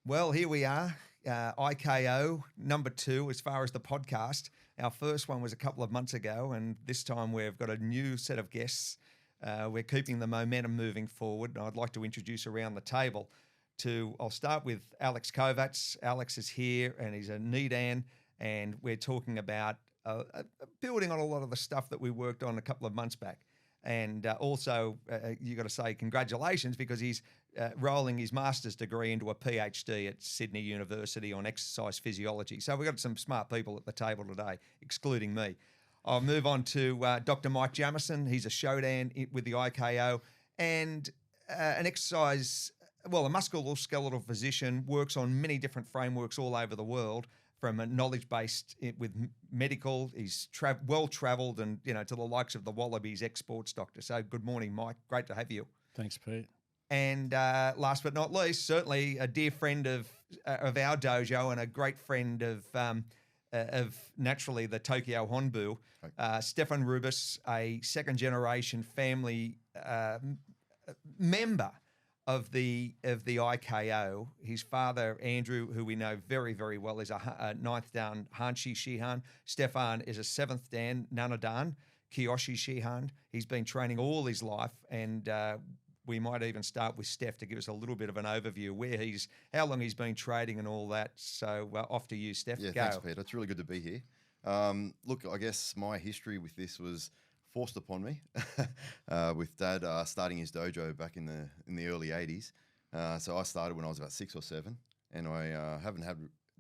Well, here we are, IKO number 2 as far as the podcast. Our first one was a couple of months ago, and this time we've got a new set of guests. We're keeping the momentum moving forward, and I'd like to introduce around the table I'll start with Alex Kovats. Alex is here, and he's a Nidan, and we're talking about building on a lot of the stuff that we worked on a couple of months back. And also, you got to say congratulations because he's rolling his master's degree into a PhD at Sydney University on exercise physiology. So we've got some smart people at the table today, excluding me. I'll move on to Dr. Mike Jamieson. He's a Shodan with the IKO and a musculoskeletal physician, works on many different frameworks all over the world. From a knowledge-based with medical, he's well-travelled and, to the likes of the Wallabies ex-sports doctor. So good morning, Mike. Great to have you. Thanks, Pete. And last but not least, certainly a dear friend of our dojo and a great friend of naturally the Tokyo Honbu, Stefan Roubas, a second-generation family member of the IKO. His father, Andrew, who we know very, very well, is a 9th Dan Hanshi Shihan. Stefan is a 7th Dan Nanadan, Kyoshi Shihan. He's been training all his life, and we might even start with Steph to give us a little bit of an overview how long he's been training and all that. So off to you, Steph. Yeah, Go. Thanks, Peter. It's really good to be here. Look, I guess my history with this was forced upon me with Dad starting his dojo back in the early 80s. So I started when I was about 6 or 7, and I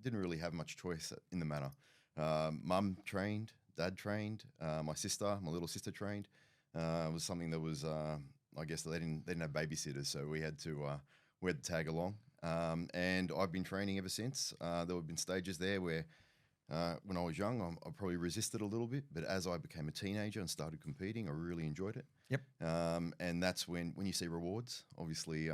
didn't really have much choice in the matter. Mum trained, Dad trained, my little sister trained. It was something that was, I guess they didn't have babysitters, so we had to tag along. And I've been training ever since. There have been stages there where when I was young, I probably resisted a little bit, but as I became a teenager and started competing, I really enjoyed it. Yep. And that's when you see rewards, obviously,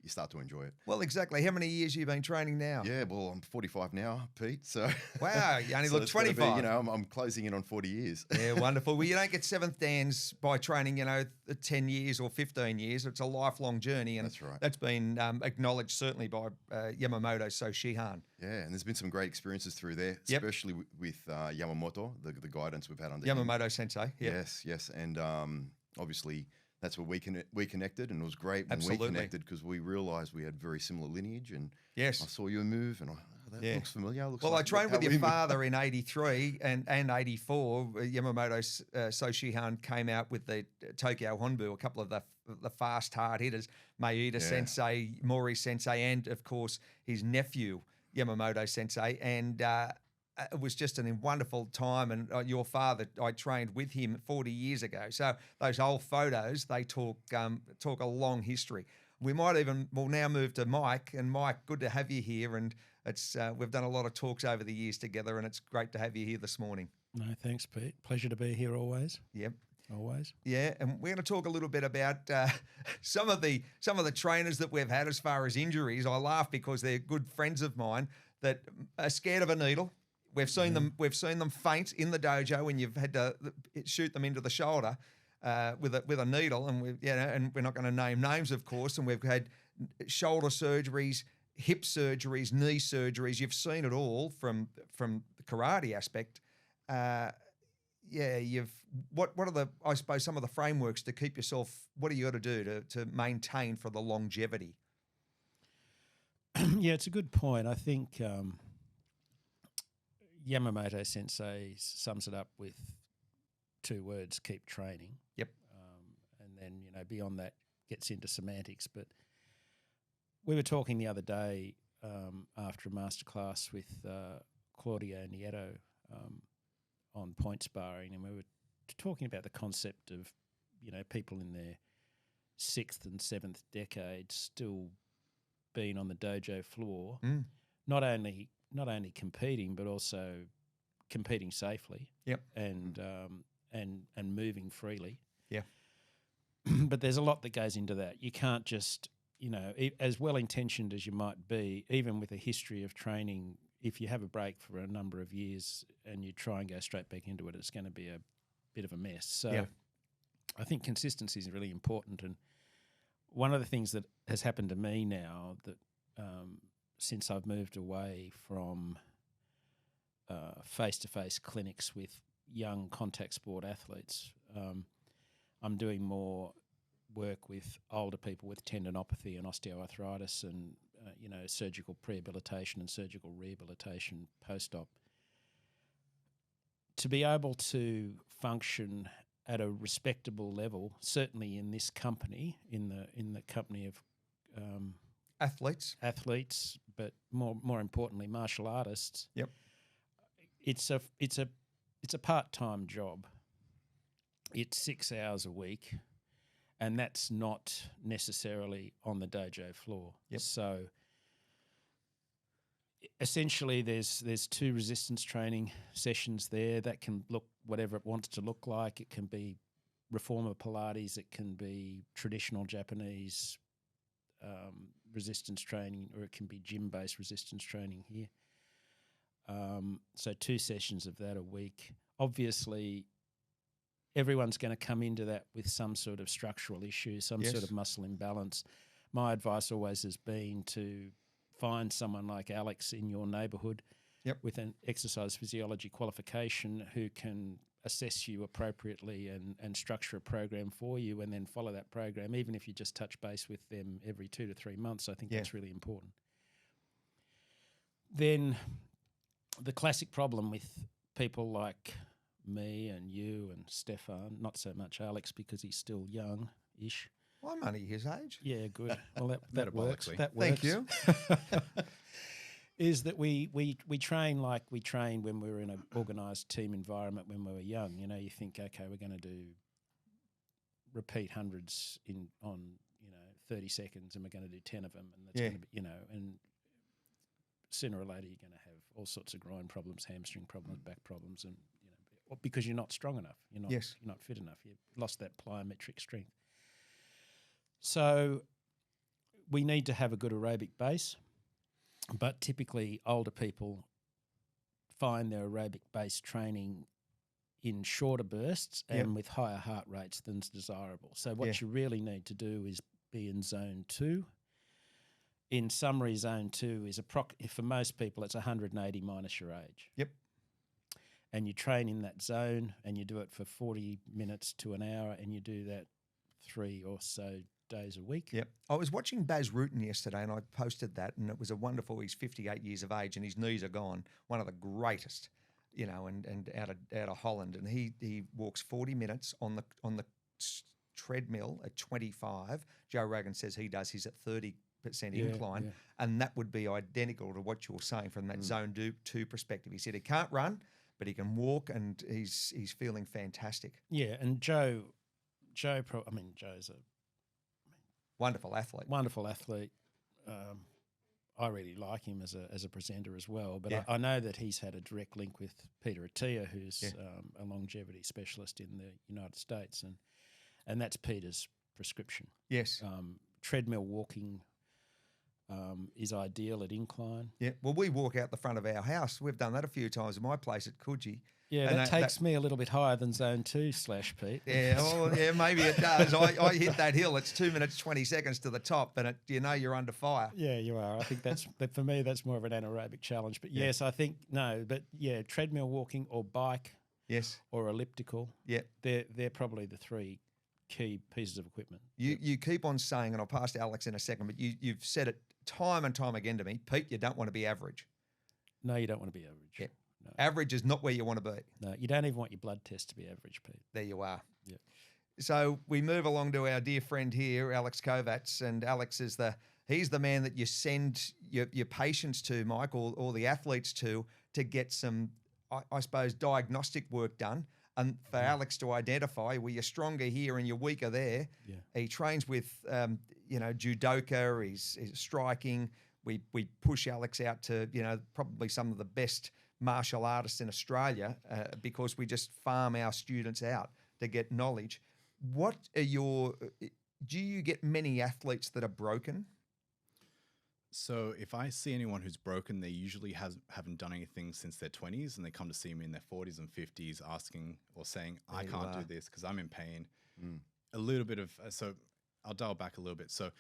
you start to enjoy it. Well, exactly. How many years have you been training now? Yeah, well, I'm 45 now, Pete. So wow, you only so look 25. I'm closing in on 40 years. Yeah, wonderful. Well, you don't get 7th Dans by training, 10 years or 15 years. It's a lifelong journey, and that's right. That's been acknowledged certainly by Yamamoto So Shihan. Yeah, and there's been some great experiences through there, especially with Yamamoto, the guidance we've had under Yamamoto him. Sensei. Yep. Yes, and obviously that's where we connected, and it was great when Absolutely. we connected because we realised we had very similar lineage. And yes, I saw you move, and that looks familiar. I trained with your father in '83 and '84. Yamamoto So Shihan came out with the Tokyo Honbu, a couple of the fast hard hitters, Maeda Sensei, Mori Sensei, and of course his nephew Yamamoto Sensei, and it was just a wonderful time. And your father, I trained with him 40 years ago. So those old photos, they talk a long history. We'll now move to Mike. And Mike, good to have you here. And it's we've done a lot of talks over the years together, and it's great to have you here this morning. No, thanks, Pete. Pleasure to be here always. Yep. Always. Yeah, and we're going to talk a little bit about some of the trainers that we've had as far as injuries. I laugh because they're good friends of mine that are scared of a needle. We've seen them faint in the dojo when you've had to shoot them into the shoulder with a needle, and and we're not going to name names, of course. And we've had shoulder surgeries, hip surgeries, knee surgeries. You've seen it all from the karate aspect. What are some of the frameworks to keep yourself? What do you got to do to maintain for the longevity? Yeah, it's a good point. I think Yamamoto Sensei sums it up with 2 words: keep training. Yep. And then beyond that gets into semantics. But we were talking the other day after a masterclass with Claudio Nieto on point sparring, and we were talking about the concept of people in their 6th and 7th decades still being on the dojo floor, not only competing but also competing safely. Yep. And moving freely. Yeah. But there's a lot that goes into that. You can't just as well intentioned as you might be, even with a history of training, if you have a break for a number of years and you try and go straight back into it, it's going to be a bit of a mess. So I think consistency is really important. And one of the things that has happened to me now that since I've moved away from face-to-face clinics with young contact sport athletes, I'm doing more work with older people with tendinopathy and osteoarthritis and, surgical prehabilitation and surgical rehabilitation post-op. To be able to function at a respectable level, certainly in this company, in the company of athletes, but more importantly, martial artists. Yep. It's a part-time job. It's 6 hours a week, and that's not necessarily on the dojo floor. Yep. So essentially there's 2 resistance training sessions there that can look whatever it wants to look like. It can be reformer Pilates, it can be traditional Japanese resistance training, or it can be gym-based resistance training here. So 2 sessions of that a week. Obviously, everyone's going to come into that with some sort of structural issue, some sort of muscle imbalance. My advice always has been to find someone like Alex in your neighbourhood with an exercise physiology qualification who can assess you appropriately and structure a program for you, and then follow that program, even if you just touch base with them every 2 to 3 months. I think that's really important. Then the classic problem with people like me and you and Stefan, not so much Alex because he's still young-ish. Well, I'm only his age. Yeah, good. Well, that works. Metabolically. That works. Thank you. Is that we train like we trained when we were in an organised team environment when we were young. You think, okay, we're going to do repeat hundreds on 30 seconds, and we're going to do 10 of them, and that's going to be, and sooner or later you're going to have all sorts of groin problems, hamstring problems, back problems, and because you're not strong enough, you're not fit enough, you've lost that plyometric strength. So we need to have a good aerobic base, but typically older people find their aerobic base training in shorter bursts and with higher heart rates than's desirable. So what you really need to do is be in zone 2. In summary, zone 2 is for most people it's 180 minus your age. Yep. And you train in that zone, and you do it for 40 minutes to an hour, and you do that 3 or so days a week. Yep. I was watching Baz Rutten yesterday, and I posted that, and it was a wonderful. He's 58 years of age, and his knees are gone. One of the greatest, and out of Holland, and he walks 40 minutes on the treadmill at 25. Joe Rogan says he does his at 30% incline, and that would be identical to what you're saying from that zone 2 perspective. He said he can't run, but he can walk, and he's feeling fantastic. Yeah, and Joe's a wonderful athlete. Wonderful athlete. I really like him as a presenter as well. But I know that he's had a direct link with Peter Attia, who's a longevity specialist in the United States, and that's Peter's prescription. Yes. Treadmill walking is ideal at incline. Yeah. Well, we walk out the front of our house. We've done that a few times at my place at Coogee. Yeah, and that takes me a little bit higher than zone 2 / Pete. Yeah, maybe it does. I hit that hill. It's 2 minutes, 20 seconds to the top, and you're under fire. Yeah, you are. I think for me, that's more of an anaerobic challenge. But yes, I think, treadmill walking or bike or elliptical, they're probably the 3 key pieces of equipment. You keep on saying, and I'll pass to Alex in a second, but you've said it time and time again to me, Pete, you don't want to be average. No, you don't want to be average. Yeah. No. Average is not where you want to be. No, you don't even want your blood test to be average, Pete. There you are. Yeah. So we move along to our dear friend here, Alex Kovats, and Alex he's the man that you send your patients to, Mike, or the athletes to get some, I suppose, diagnostic work done. And for Alex to identify, well, you're stronger here and you're weaker there. Yeah. He trains with, judoka. He's striking. We push Alex out to, probably some of the best martial artists in Australia because we just farm our students out to get knowledge. Do you get many athletes that are broken? So if I see anyone who's broken, they usually haven't done anything since their 20s, and they come to see me in their 40s and 50s asking or saying, I can't do this because I'm in pain. A little bit of, so I'll dial back a little bit. So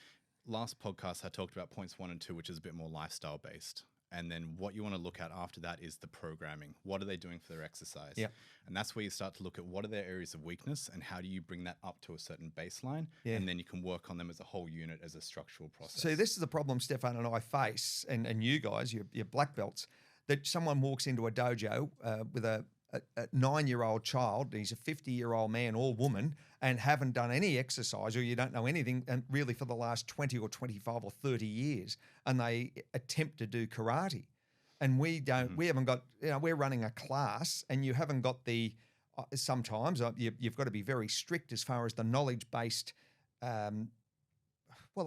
last podcast I talked about points 1 and 2, which is a bit more lifestyle based. And then what you want to look at after that is the programming. What are they doing for their exercise? Yeah. And that's where you start to look at what are their areas of weakness and how do you bring that up to a certain baseline? Yeah. And then you can work on them as a whole unit, as a structural process. See, this is the problem Stefan and I face, and you guys, your black belts, that someone walks into a dojo with a 9-year-old child, he's a 50-year-old man or woman, and haven't done any exercise, or you don't know anything, and really for the last 20 or 25 or 30 years, and they attempt to do karate. And we don't, we haven't got, we're running a class, and you haven't got the, sometimes you've got to be very strict as far as the knowledge-based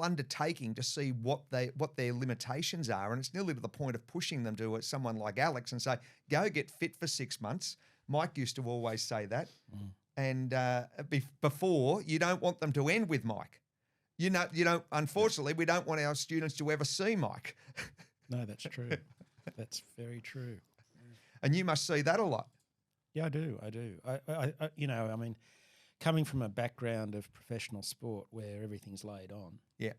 undertaking to see what their limitations are, and it's nearly to the point of pushing them to someone like Alex and say, go get fit for 6 months. Mike used to always say that, and before you don't want them to end with Mike. You don't. Unfortunately, we don't want our students to ever see Mike. No, that's true. That's very true. And you must see that a lot. Yeah, I do. I mean, coming from a background of professional sport where everything's laid on. Yeah.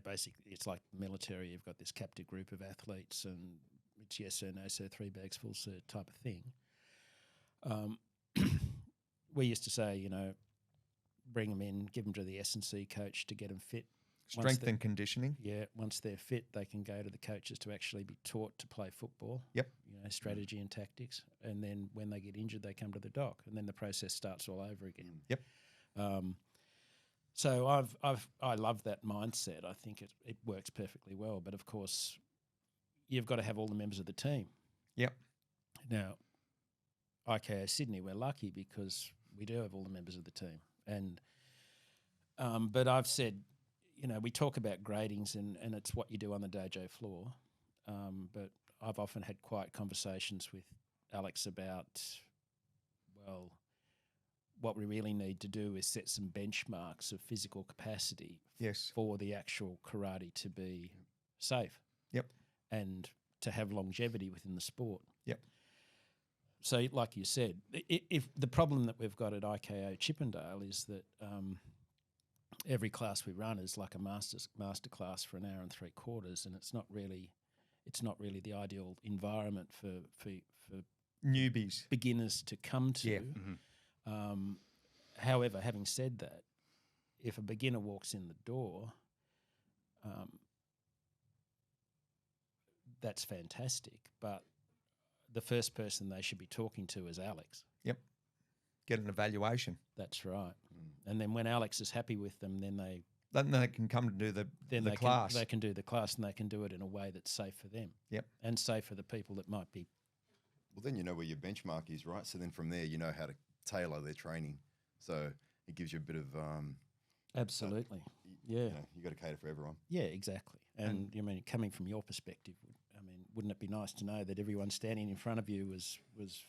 Basically it's like military. You've got this captive group of athletes and it's yes sir, no sir, 3 bags full sir type of thing. We used to say, bring them in, give them to the S&C coach to get them fit. Strength and conditioning. Yeah, once they're fit, they can go to the coaches to actually be taught to play football. Yep. Strategy and tactics. And then when they get injured, they come to the doc, and then the process starts all over again. Yep. So I love that mindset. I think it works perfectly well. But of course, you've got to have all the members of the team. Yep. Now, IKO Sydney, we're lucky because we do have all the members of the team. And but I've said, we talk about gradings and it's what you do on the dojo floor. But I've often had quiet conversations with Alex about, what we really need to do is set some benchmarks of physical capacity for the actual karate to be safe. Yep. And to have longevity within the sport. Yep. So like you said, if the problem that we've got at IKO Chippendale is that every class we run is like a master class for an hour and 3/4, and it's not really the ideal environment for newbies, beginners to come to. Yeah. However, having said that, if a beginner walks in the door, that's fantastic. But the first person they should be talking to is Alex. Yep. Get an evaluation. That's right. And then when Alex is happy with them, then they can come to do the class. They can do the class, and they can do it in a way that's safe for them. Yep. And safe for the people that might be. Well, then you know where your benchmark is, right? So then from there, you know how to tailor their training. So it gives you a bit of absolutely. You got to cater for everyone. Yeah, exactly. And coming from your perspective, wouldn't it be nice to know that everyone standing in front of you was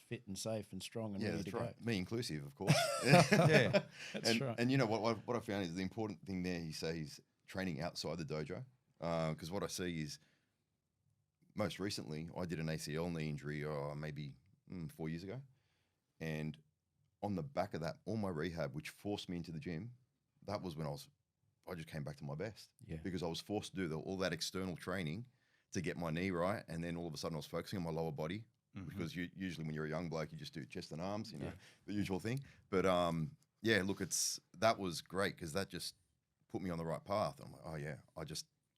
fit and safe and strong and ready to go? Me inclusive, of course. Yeah, that's right. And what I found is the important thing there. You say he's training outside the dojo, because what I see is most recently I did an ACL knee injury, maybe 4 years ago, and on the back of that, all my rehab, which forced me into the gym, that was when I just came back to my best. Yeah. Because I was forced to do all that external training to get my knee right, and then all of a sudden I was focusing on my lower body, because usually when you're a young bloke, you just do chest and arms, the usual thing. But that was great because that just put me on the right path. I'm like, oh yeah,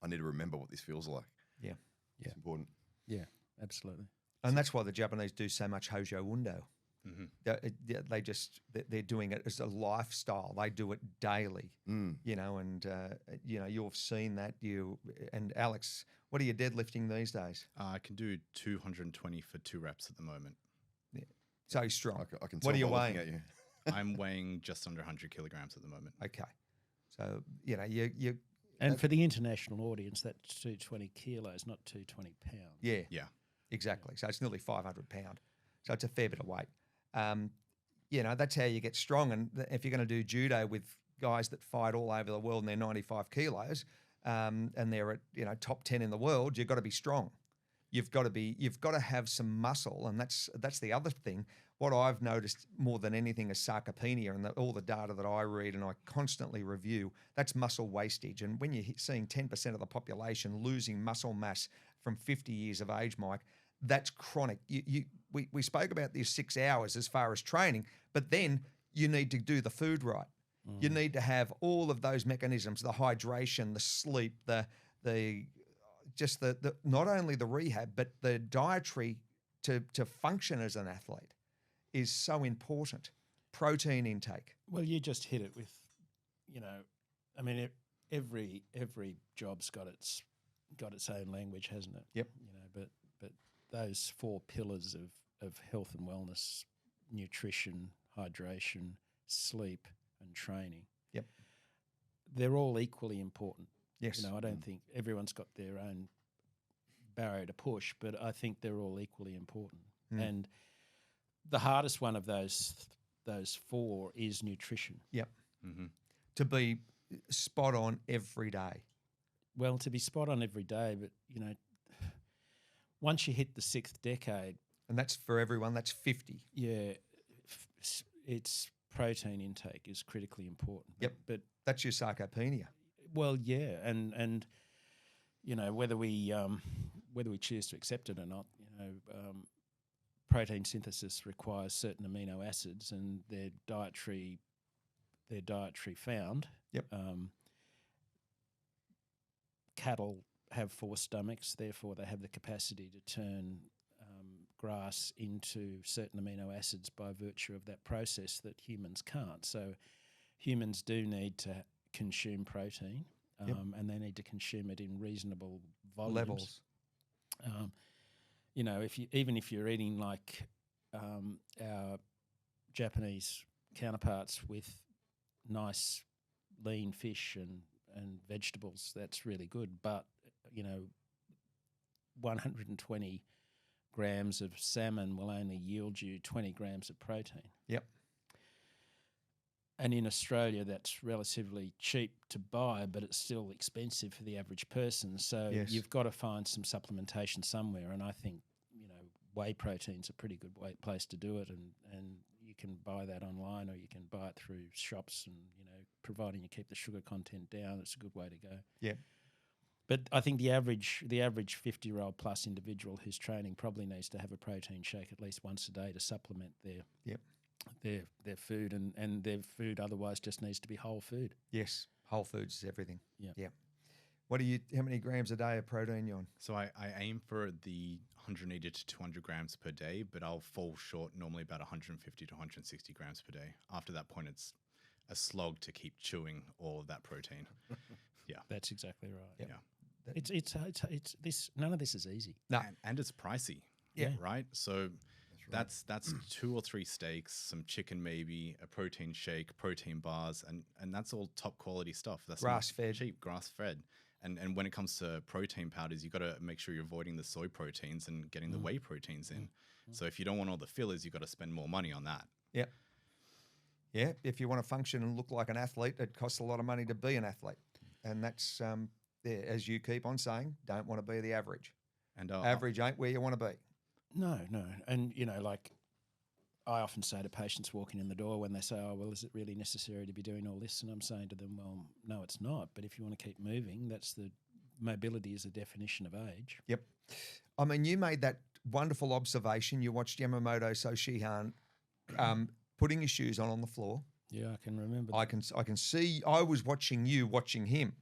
I need to remember what this feels like. Yeah. It's important. Yeah, absolutely. And that's why the Japanese do so much Hojo Undo. They're doing it as a lifestyle. They do it daily, and you've seen that. And Alex, what are you deadlifting these days? I can do 220 for 2 reps at the moment. Yeah. So strong. I can what are you by looking weighing? at you. I'm weighing just under 100 kilograms at the moment. Okay. So, you And for the international audience, that's 220 kilos, not 220 pounds. Yeah. Yeah. Exactly. So it's nearly 500 pound. So it's a fair bit of weight. That's how you get strong. And if you're going to do judo with guys that fight all over the world and they're 95 kilos, and they're at top 10 in the world, you've got to be strong. you've got to have some muscle, and that's the other thing. What I've noticed more than anything is sarcopenia, and all the data that I read and I constantly review, that's muscle wastage. And when you're seeing 10% of the population losing muscle mass from 50 years of age, Mike, that's chronic. We spoke about these 6 hours as far as training, but then you need to do the food right. You need to have all of those mechanisms, the hydration, the sleep, the not only the rehab, but the dietary to function as an athlete is so important. Protein intake. Well, you just hit it with, I mean, every job's got its own language, hasn't it? Yep. But those 4 pillars of health and wellness, nutrition, hydration, sleep, and training. Yep. They're all equally important. Yes. I don't think everyone's got their own barrier to push, but I think they're all equally important. And the hardest one of those 4 is nutrition. Yep. To be spot on every day. Well, to be spot on every day, but once you hit the 6th decade, and that's for everyone, that's 50. Yeah, it's protein intake is critically important. Yep. But that's your sarcopenia. Well, yeah, and whether we choose to accept it or not, protein synthesis requires certain amino acids, and their dietary found. Yep. Cattle have 4 stomachs, therefore they have the capacity to turn grass into certain amino acids by virtue of that process that humans can't. So humans do need to consume protein, and they need to consume it in reasonable volumes. Levels. If you're eating like our Japanese counterparts with nice lean fish and vegetables, that's really good. But 120 grams of salmon will only yield you 20 grams of protein. Yep. And in Australia, that's relatively cheap to buy, but it's still expensive for the average person. So you've got to find some supplementation somewhere. And I think, whey protein's a pretty good place to do it. And you can buy that online, or you can buy it through shops. And, providing you keep the sugar content down, it's a good way to go. Yeah. But I think the average 50-year-old plus individual who's training probably needs to have a protein shake at least once a day to supplement their food, and their food otherwise just needs to be whole food. Yes, whole foods is everything. Yeah. Yeah. How many grams a day of protein you on? So I aim for the 180 to 200 grams per day, but I'll fall short normally about 150 to 160 grams per day. After that point, it's a slog to keep chewing all of that protein. Yeah. That's exactly right. Yep. Yeah. It's this. None of this is easy. No. And it's pricey. Yeah. Right. So that's 2 or 3 steaks, some chicken, maybe a protein shake, protein bars, and that's all top quality stuff. That's Grass fed. cheap, grass fed. And when it comes to protein powders, you got to make sure you're avoiding the soy proteins and getting the whey proteins in. So if you don't want all the fillers, you got to spend more money on that. Yeah. Yeah. If you want to function and look like an athlete, it costs a lot of money to be an athlete, and that's as you keep on saying, don't want to be the average. And average ain't where you want to be. No. And, like I often say to patients walking in the door when they say, oh, well, is it really necessary to be doing all this? And I'm saying to them, well, no, it's not. But if you want to keep moving, mobility is a definition of age. Yep. I mean, you made that wonderful observation. You watched Yamamoto Shihan putting his shoes on the floor. Yeah, I can remember. I can see. I was watching him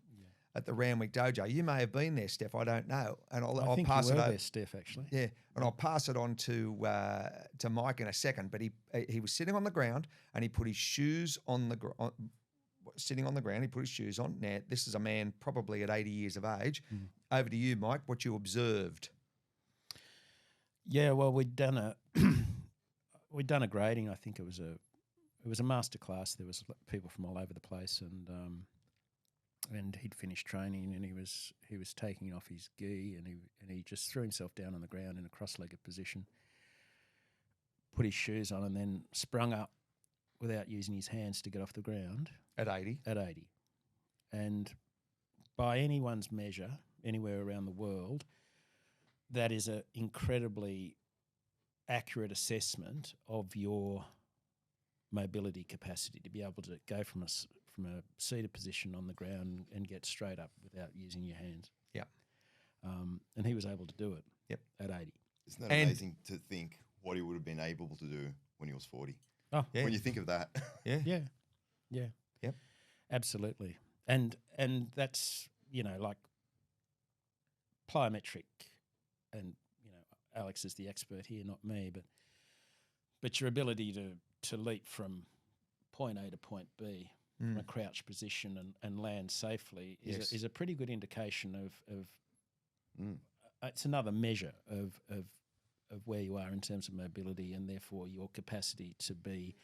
at the Randwick Dojo. You may have been there, Steph. I don't know, and I'll think pass you it were over. there, Steph, actually. Yeah, and I'll pass it on to Mike in a second. But he was sitting on the ground and he put his shoes on the sitting on the ground. He put his shoes on. Now this is a man probably at 80 years of age. Over to you, Mike. What you observed? Yeah, well, we'd done a grading. I think it was a master class. There was people from all over the place, and he'd finished training, and he was taking off his gi, and he just threw himself down on the ground in a cross-legged position, put his shoes on, and then sprung up without using his hands to get off the ground At 80? At 80, and by anyone's measure, anywhere around the world, that is an incredibly accurate assessment of your mobility capacity to be able to go from a seated position on the ground and get straight up without using your hands. Yeah. And he was able to do it. Yep. At 80. Isn't that And- amazing to think what he would have been able to do when he was 40? Oh, Yeah. When you think of that. Yeah. yeah, yeah, Yep. absolutely. And that's, you know, like plyometric, and you know, Alex is the expert here, not me, but your ability to leap from point A to point B from a crouch position and land safely Yes. is a pretty good indication of Mm. it's another measure of where you are in terms of mobility, and therefore your capacity to be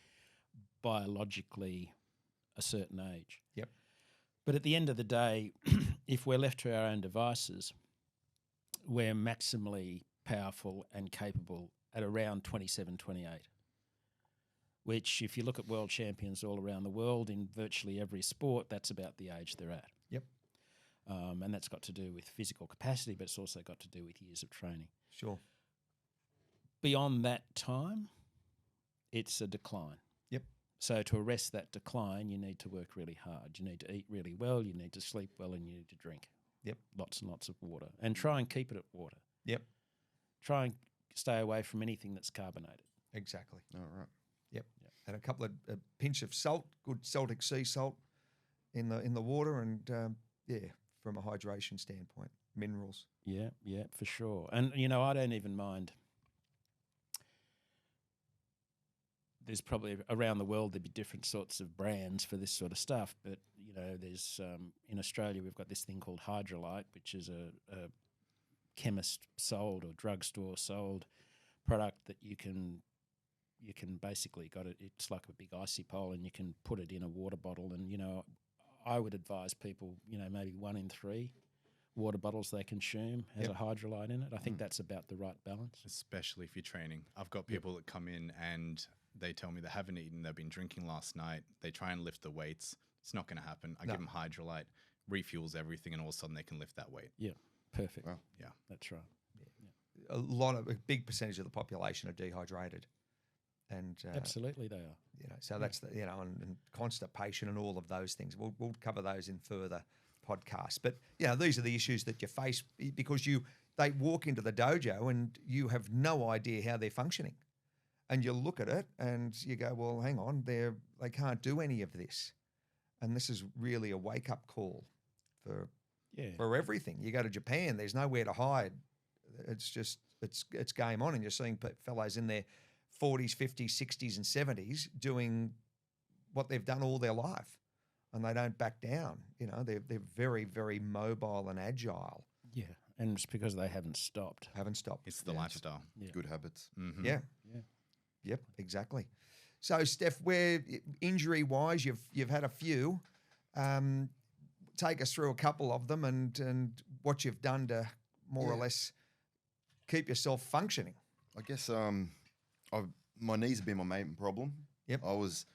biologically a certain age. Yep. But at the end of the day, if we're left to our own devices, we're maximally powerful and capable at around 27, 28, which if you look at world champions all around the world in virtually every sport, that's about the age they're at. Yep. And that's got to do with physical capacity, but it's also got to do with years of training. Sure. Beyond that time, it's a decline. Yep. So to arrest that decline, you need to work really hard. You need to eat really well, you need to sleep well, and you need to drink. Yep. Lots and lots of water. And try and keep it at water. Yep. Try and stay away from anything that's carbonated. Exactly. All right. Yep. And a couple of a pinch of salt, good Celtic sea salt in the water, and from a hydration standpoint, minerals. Yeah, for sure. And, you know, I don't even mind. There's probably around the world there'd be different sorts of brands for this sort of stuff, but you know, there's in Australia we've got this thing called Hydrolite, which is a chemist sold or drugstore sold product that you can basically got it. It's like a big icy pole, and you can put it in a water bottle. And you know, I would advise people, you know, maybe 1 in 3 water bottles they consume has a hydrolyte in it. I think that's about the right balance. Especially if you're training. I've got people that come in and they tell me they haven't eaten, they've been drinking last night, they try and lift the weights. It's not going to happen. I give them Hydrolite, refuels everything, and all of a sudden they can lift that weight. Yeah, perfect. Wow. Yeah, that's right. A big percentage of the population are dehydrated, and Absolutely, they are. you know, so that's the, you know, and constipation and all of those things. We'll cover those in further podcasts. But you know, these are the issues that you face because they walk into the dojo and you have no idea how they're functioning, and you look at it and you go, well, hang on, they can't do any of this, and this is really a wake up call for everything. You go to Japan, there's nowhere to hide. It's just it's game on, and you're seeing fellows in their 40s, 50s, 60s, and 70s doing what they've done all their life, and they don't back down. You know, they're very, very mobile and agile. Yeah, and it's because they haven't stopped. Haven't stopped. It's the lifestyle. Yeah. Good habits. Mm-hmm. Yeah. Yep. Exactly. So, Steph, where injury wise, you've had a few. Take us through a couple of them and what you've done to more or less keep yourself functioning. I guess my knees have been my main problem. Yep. I was,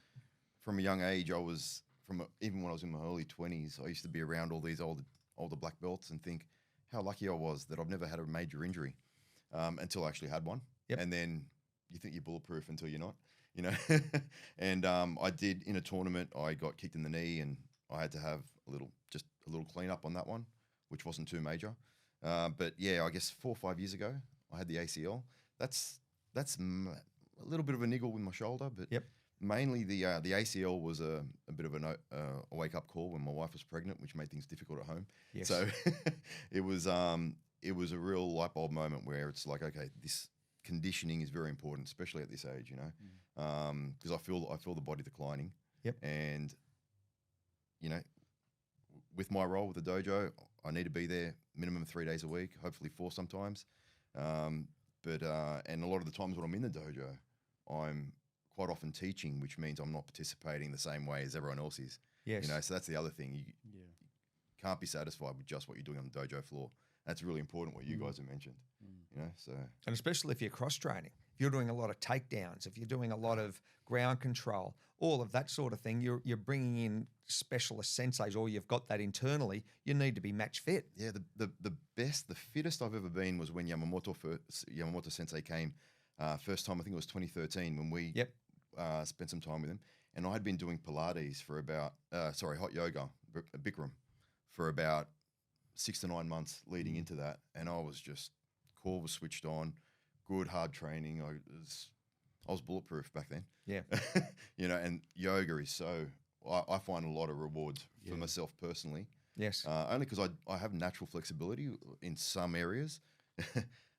from a young age, even when I was in my early 20s, I used to be around all these older black belts and think how lucky I was that I've never had a major injury until I actually had one. Yep. And then you think you're bulletproof until you're not, you know. And I did, in a tournament, I got kicked in the knee and I had to have a little cleanup on that one, which wasn't too major. But yeah, I guess 4 or 5 years ago, I had the ACL. That's a little bit of a niggle with my shoulder, but mainly the ACL was a bit of a wake up call when my wife was pregnant, which made things difficult at home. Yes. So it was a real light bulb moment where it's like, okay, this conditioning is very important, especially at this age, you know, because I feel the body declining. Yep. And you know, with my role with the dojo, I need to be there minimum 3 days a week, hopefully 4 sometimes. But and a lot of the times when I'm in the dojo, I'm quite often teaching, which means I'm not participating the same way as everyone else is. Yes. You know, so that's the other thing. You can't be satisfied with just what you're doing on the dojo floor. That's really important what you guys have mentioned. You know, so And especially if you're cross-training. If you're doing a lot of takedowns, if you're doing a lot of ground control, all of that sort of thing, you're bringing in specialist senseis, or you've got that internally, you need to be match fit. yeah, the best, the fittest I've ever been was when Yamamoto Sensei came first time. I think it was 2013 when we Yep. spent some time with him, and I had been doing Pilates for about hot yoga, Bikram, for about 6 to 9 months leading into that, and I was just core was switched on, good hard training. I was bulletproof back then. Yeah. You know, and yoga is so. I find a lot of rewards for myself personally. Yes. Only because I have natural flexibility in some areas,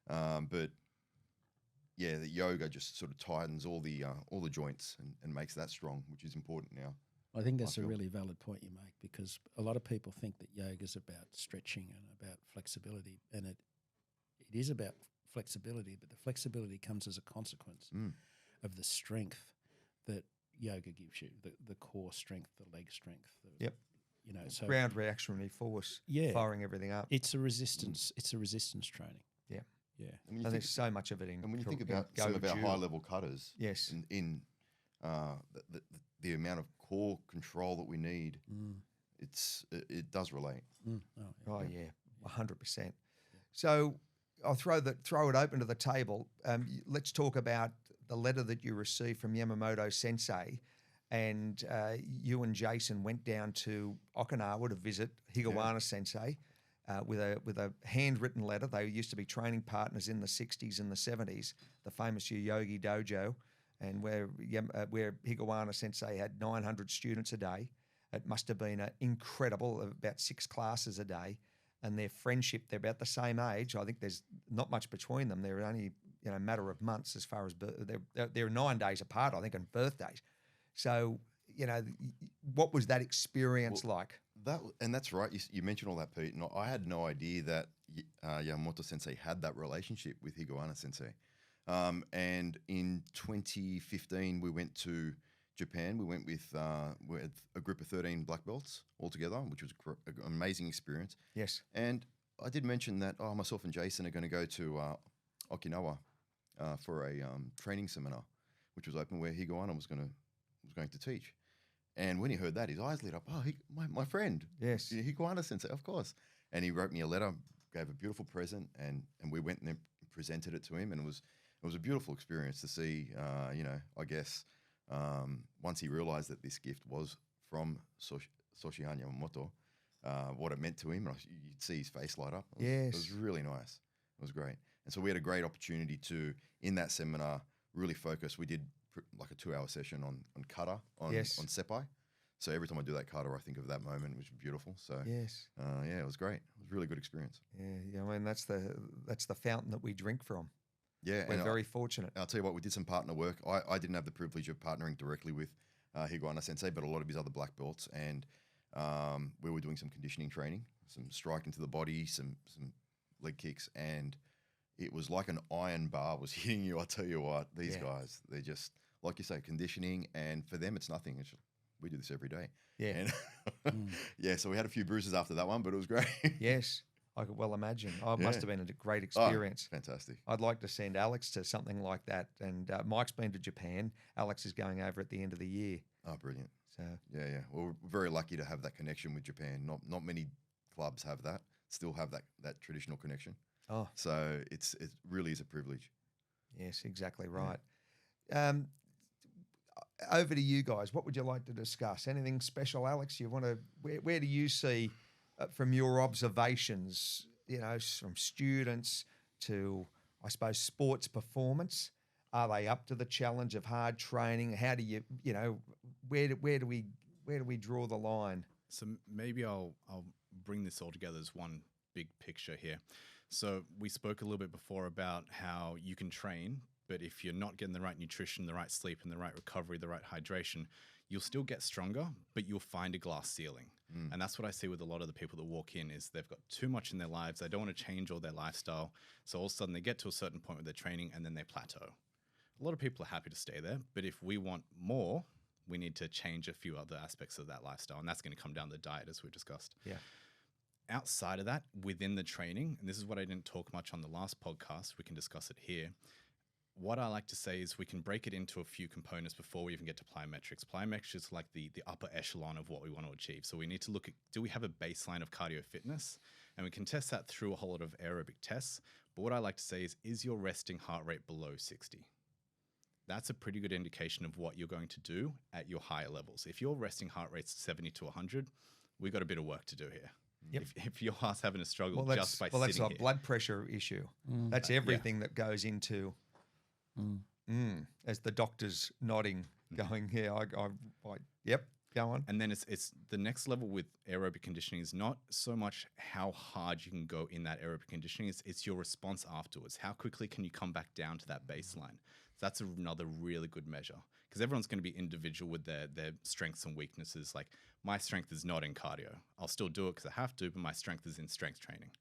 but yeah, the yoga just sort of tightens all the joints and makes that strong, which is important now. I think that's a feel. really valid point you make, because a lot of people think that yoga is about stretching and about flexibility, and it is about flexibility, but the flexibility comes as a consequence of the strength that yoga gives you, the core strength, the leg strength. Yep. You know, so Ground reactionary force, firing everything up. it's a resistance. It's a resistance training. Yeah. Yeah. And, And there's so much of it in. when you think in about some of our Goju. high level cutters, Yes. in the amount of core control that we need, it does relate. Oh yeah, 100%. So I'll throw it open to the table. Let's talk about the letter that you received from Yamamoto Sensei, and you and Jason went down to Okinawa to visit Higawana Sensei with a handwritten letter. They used to be training partners in the 60s and the 70s, the famous Yogi Dojo, and where Higawana Sensei had 900 students a day. It must have been incredible, about 6 classes a day. And their friendship, they're about the same age. I think there's not much between them. They're only a matter of months as far as they're 9 days apart, I think, on birthdays. So what was that experience like? That's right. You mentioned all that, Pete. And I had no idea that Yamamoto Sensei had that relationship with Higawana Sensei. And in 2015, we went to Japan. We went with a group of 13 black belts all together, which was an amazing experience. Yes. And I did mention that myself and Jason are going to go to Okinawa for a training seminar, which was open, where Higawana was going to teach. And when he heard that, his eyes lit up. Oh, my friend. Yes. Higawana Sensei, of course. And he wrote me a letter, gave a beautiful present, and we went and then presented it to him, and it was a beautiful experience to see. I guess once he realized that this gift was from Shihan Yamamoto, what it meant to him, you'd see his face light up. It was really nice. It was great. And so we had a great opportunity to, in that seminar, really focus. We did like a 2-hour session on kata, on seppai. So every time I do that kata, I think of that moment, which was beautiful. So it was great. It was a really good experience. Yeah. I mean, that's the fountain that we drink from. Yeah, we're very fortunate. I'll tell you what, we did some partner work. I didn't have the privilege of partnering directly with Higawana Sensei, but a lot of his other black belts, and we were doing some conditioning training, some striking to the body, some leg kicks, and it was like an iron bar was hitting you. I tell you what, these guys, they're just, like you say, conditioning, and for them it's nothing. We do this every day. Yeah. And so we had a few bruises after that one, but it was great. Yes. I could well imagine. It must have been a great experience. Fantastic. I'd like to send Alex to something like that. And Mike's been to Japan. Alex is going over at the end of the year. Oh, brilliant. So yeah. Well, we're very lucky to have that connection with Japan. Not many clubs have that, still have that traditional connection. Oh. So it really is a privilege. Yes, exactly right. Yeah. Over to you guys. What would you like to discuss? Anything special, Alex? You want to? Where do you see, from your observations, from students to, I suppose, sports performance? Are they up to the challenge of hard training? How do you, where do we draw the line? So maybe I'll bring this all together as one big picture here. So we spoke a little bit before about how you can train, but if you're not getting the right nutrition, the right sleep, and the right recovery, the right hydration, you'll still get stronger, but you'll find a glass ceiling. And that's what I see with a lot of the people that walk in, is they've got too much in their lives. They don't want to change all their lifestyle. So all of a sudden they get to a certain point with their training and then they plateau. A lot of people are happy to stay there, but if we want more, we need to change a few other aspects of that lifestyle. And that's going to come down to the diet, as we discussed. Yeah. outside of that, within the training, and this is what I didn't talk much on the last podcast, we can discuss it here. What I like to say is we can break it into a few components before we even get to plyometrics. Plyometrics is like the upper echelon of what we want to achieve. So we need to look at, do we have a baseline of cardio fitness? And we can test that through a whole lot of aerobic tests. But what I like to say is your resting heart rate below 60? That's a pretty good indication of what you're going to do at your higher levels. If your resting heart rate's 70 to 100, we've got a bit of work to do here. Yep. If your heart's having a struggle just by that's sitting a here. blood pressure issue. That's everything that goes into. As the doctor's nodding, going, yeah, yep, go on. And then it's the next level with aerobic conditioning is not so much how hard you can go in that aerobic conditioning, it's your response afterwards. How quickly can you come back down to that baseline? So that's another really good measure, because everyone's going to be individual with their strengths and weaknesses. Like, my strength is not in cardio. I'll still do it because I have to, but my strength is in strength training.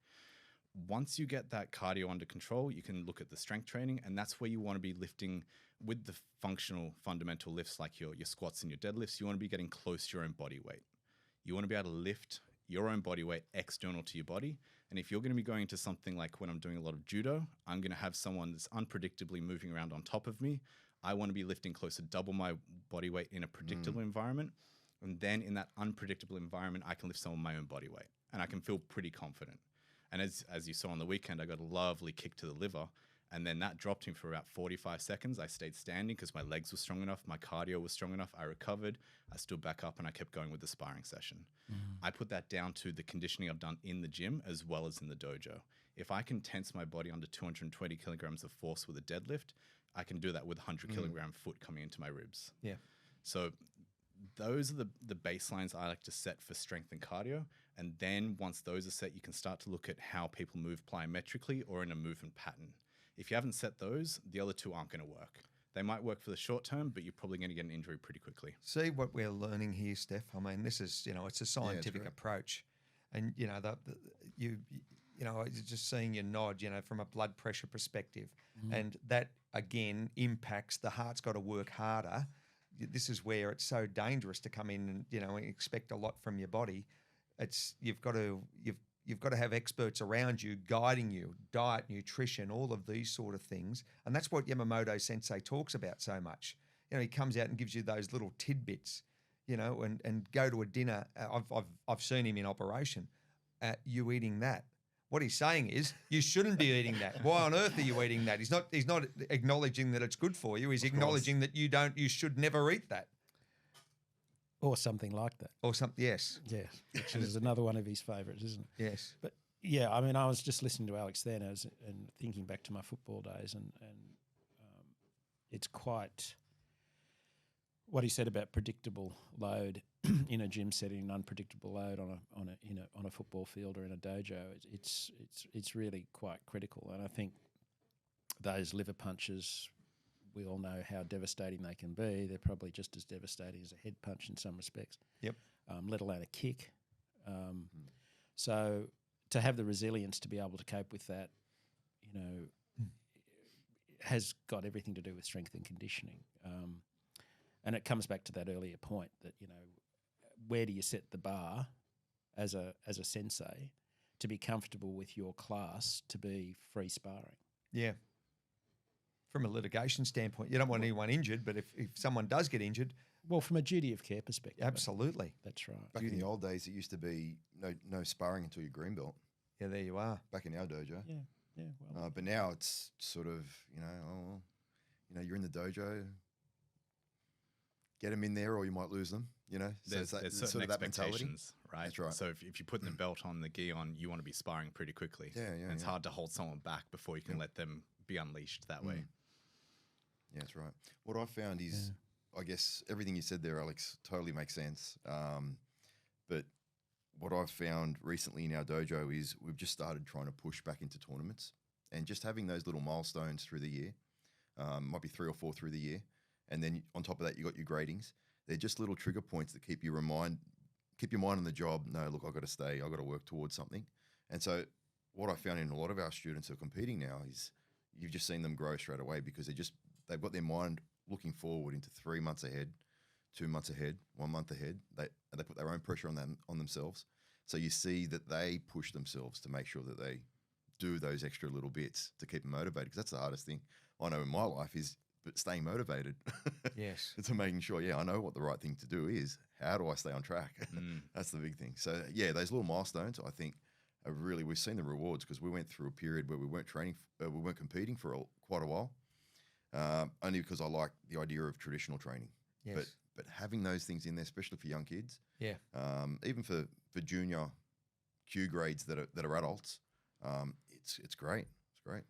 Once you get that cardio under control, you can look at the strength training, and that's where you want to be lifting with the functional fundamental lifts like your squats and your deadlifts. You want to be getting close to your own body weight. You want to be able to lift your own body weight external to your body. And if you're going to be going into something like when I'm doing a lot of judo, I'm going to have someone that's unpredictably moving around on top of me. I want to be lifting close to double my body weight in a predictable environment. And then in that unpredictable environment, I can lift some of my own body weight, and I can feel pretty confident. And as you saw on the weekend, I got a lovely kick to the liver, and then that dropped him for about 45 seconds. I stayed standing because my legs were strong enough, my cardio was strong enough. I recovered, I stood back up, and I kept going with the sparring session. I put that down to the conditioning I've done in the gym as well as in the dojo. If I can tense my body under 220 kilograms of force with a deadlift, I can do that with a 100 kilogram foot coming into my ribs. Yeah. So those are the baselines I like to set for strength and cardio. And then once those are set, you can start to look at how people move plyometrically or in a movement pattern. If you haven't set those, the other two aren't going to work. They might work for the short term, but you're probably going to get an injury pretty quickly. See what we're learning here, Steph? I mean, this is, it's a scientific approach. And, just seeing you nod, from a blood pressure perspective. And that, again, impacts the heart's got to work harder. This is where it's so dangerous to come in and, expect a lot from your body. You've got to have experts around you guiding you, diet, nutrition, all of these sort of things. And that's what Yamamoto Sensei talks about so much. He comes out and gives you those little tidbits, and go to a dinner. I've seen him in operation. You eating that? What he's saying is you shouldn't be eating that. Why on earth are you eating that? He's not acknowledging that it's good for you. He's acknowledging that you should never eat that. Or something like that. Or something, yes. Yes, which is another one of his favourites, isn't it? Yes. But yeah, I mean, I was just listening to Alex then and thinking back to my football days, and it's quite what he said about predictable load in a gym setting, unpredictable load on a football field or in a dojo. It's really quite critical, and I think those liver punches, we all know how devastating they can be. They're probably just as devastating as a head punch in some respects. Yep. Let alone a kick. So to have the resilience to be able to cope with that, has got everything to do with strength and conditioning. And it comes back to that earlier point that, where do you set the bar as a sensei to be comfortable with your class to be free sparring? Yeah. From a litigation standpoint, you don't want anyone injured, but if someone does get injured... Well, from a duty of care perspective. Absolutely. That's right. Back in the old days, it used to be no sparring until your green belt. Yeah, there you are. Back in our dojo. Yeah. Well, but now it's sort of, you're in the dojo, get them in there or you might lose them, So There's it's certain sort of that mentality. expectations, right? That's right. So if you're putting the belt on, the gi on, you want to be sparring pretty quickly. Yeah. And it's hard to hold someone back before you can let them be unleashed that way. Yeah, that's right. What I found is, I guess everything you said there, Alex, totally makes sense. But what I've found recently in our dojo is we've just started trying to push back into tournaments and just having those little milestones through the year. Might be 3 or 4 through the year. And then on top of that, you got your gradings. They're just little trigger points that keep your mind on the job. No, look, I've got to stay. I've got to work towards something. And so what I found in a lot of our students who are competing now is you've just seen them grow straight away because they've got their mind looking forward into 3 months ahead, 2 months ahead, 1 month ahead. They put their own pressure on themselves. So you see that they push themselves to make sure that they do those extra little bits to keep them motivated, because that's the hardest thing I know in my life is staying motivated. Yes. To making sure, I know what the right thing to do is. How do I stay on track? That's the big thing. So yeah, those little milestones, I think, are really, we've seen the rewards, because we went through a period where we weren't we weren't competing for quite a while, only because I like the idea of traditional training. Yes. But having those things in there, especially for young kids, Yeah. even for junior Q grades that are adults, it's great. It's great.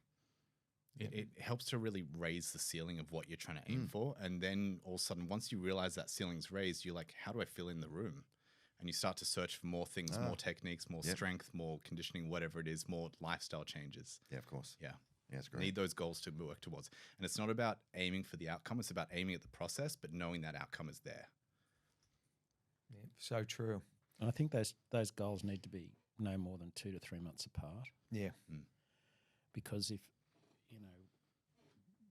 It helps to really raise the ceiling of what you're trying to aim for. And then all of a sudden, once you realize that ceiling's raised, you're like, how do I fill in the room? And you start to search for more things, more techniques, more strength, more conditioning, whatever it is, more lifestyle changes. Yeah, of course. Yeah. Yeah, it's great. Need those goals to work towards. And it's not about aiming for the outcome. It's about aiming at the process, but knowing that outcome is there. Yeah, so true. And I think those goals need to be no more than 2 to 3 months apart. Yeah. Because if,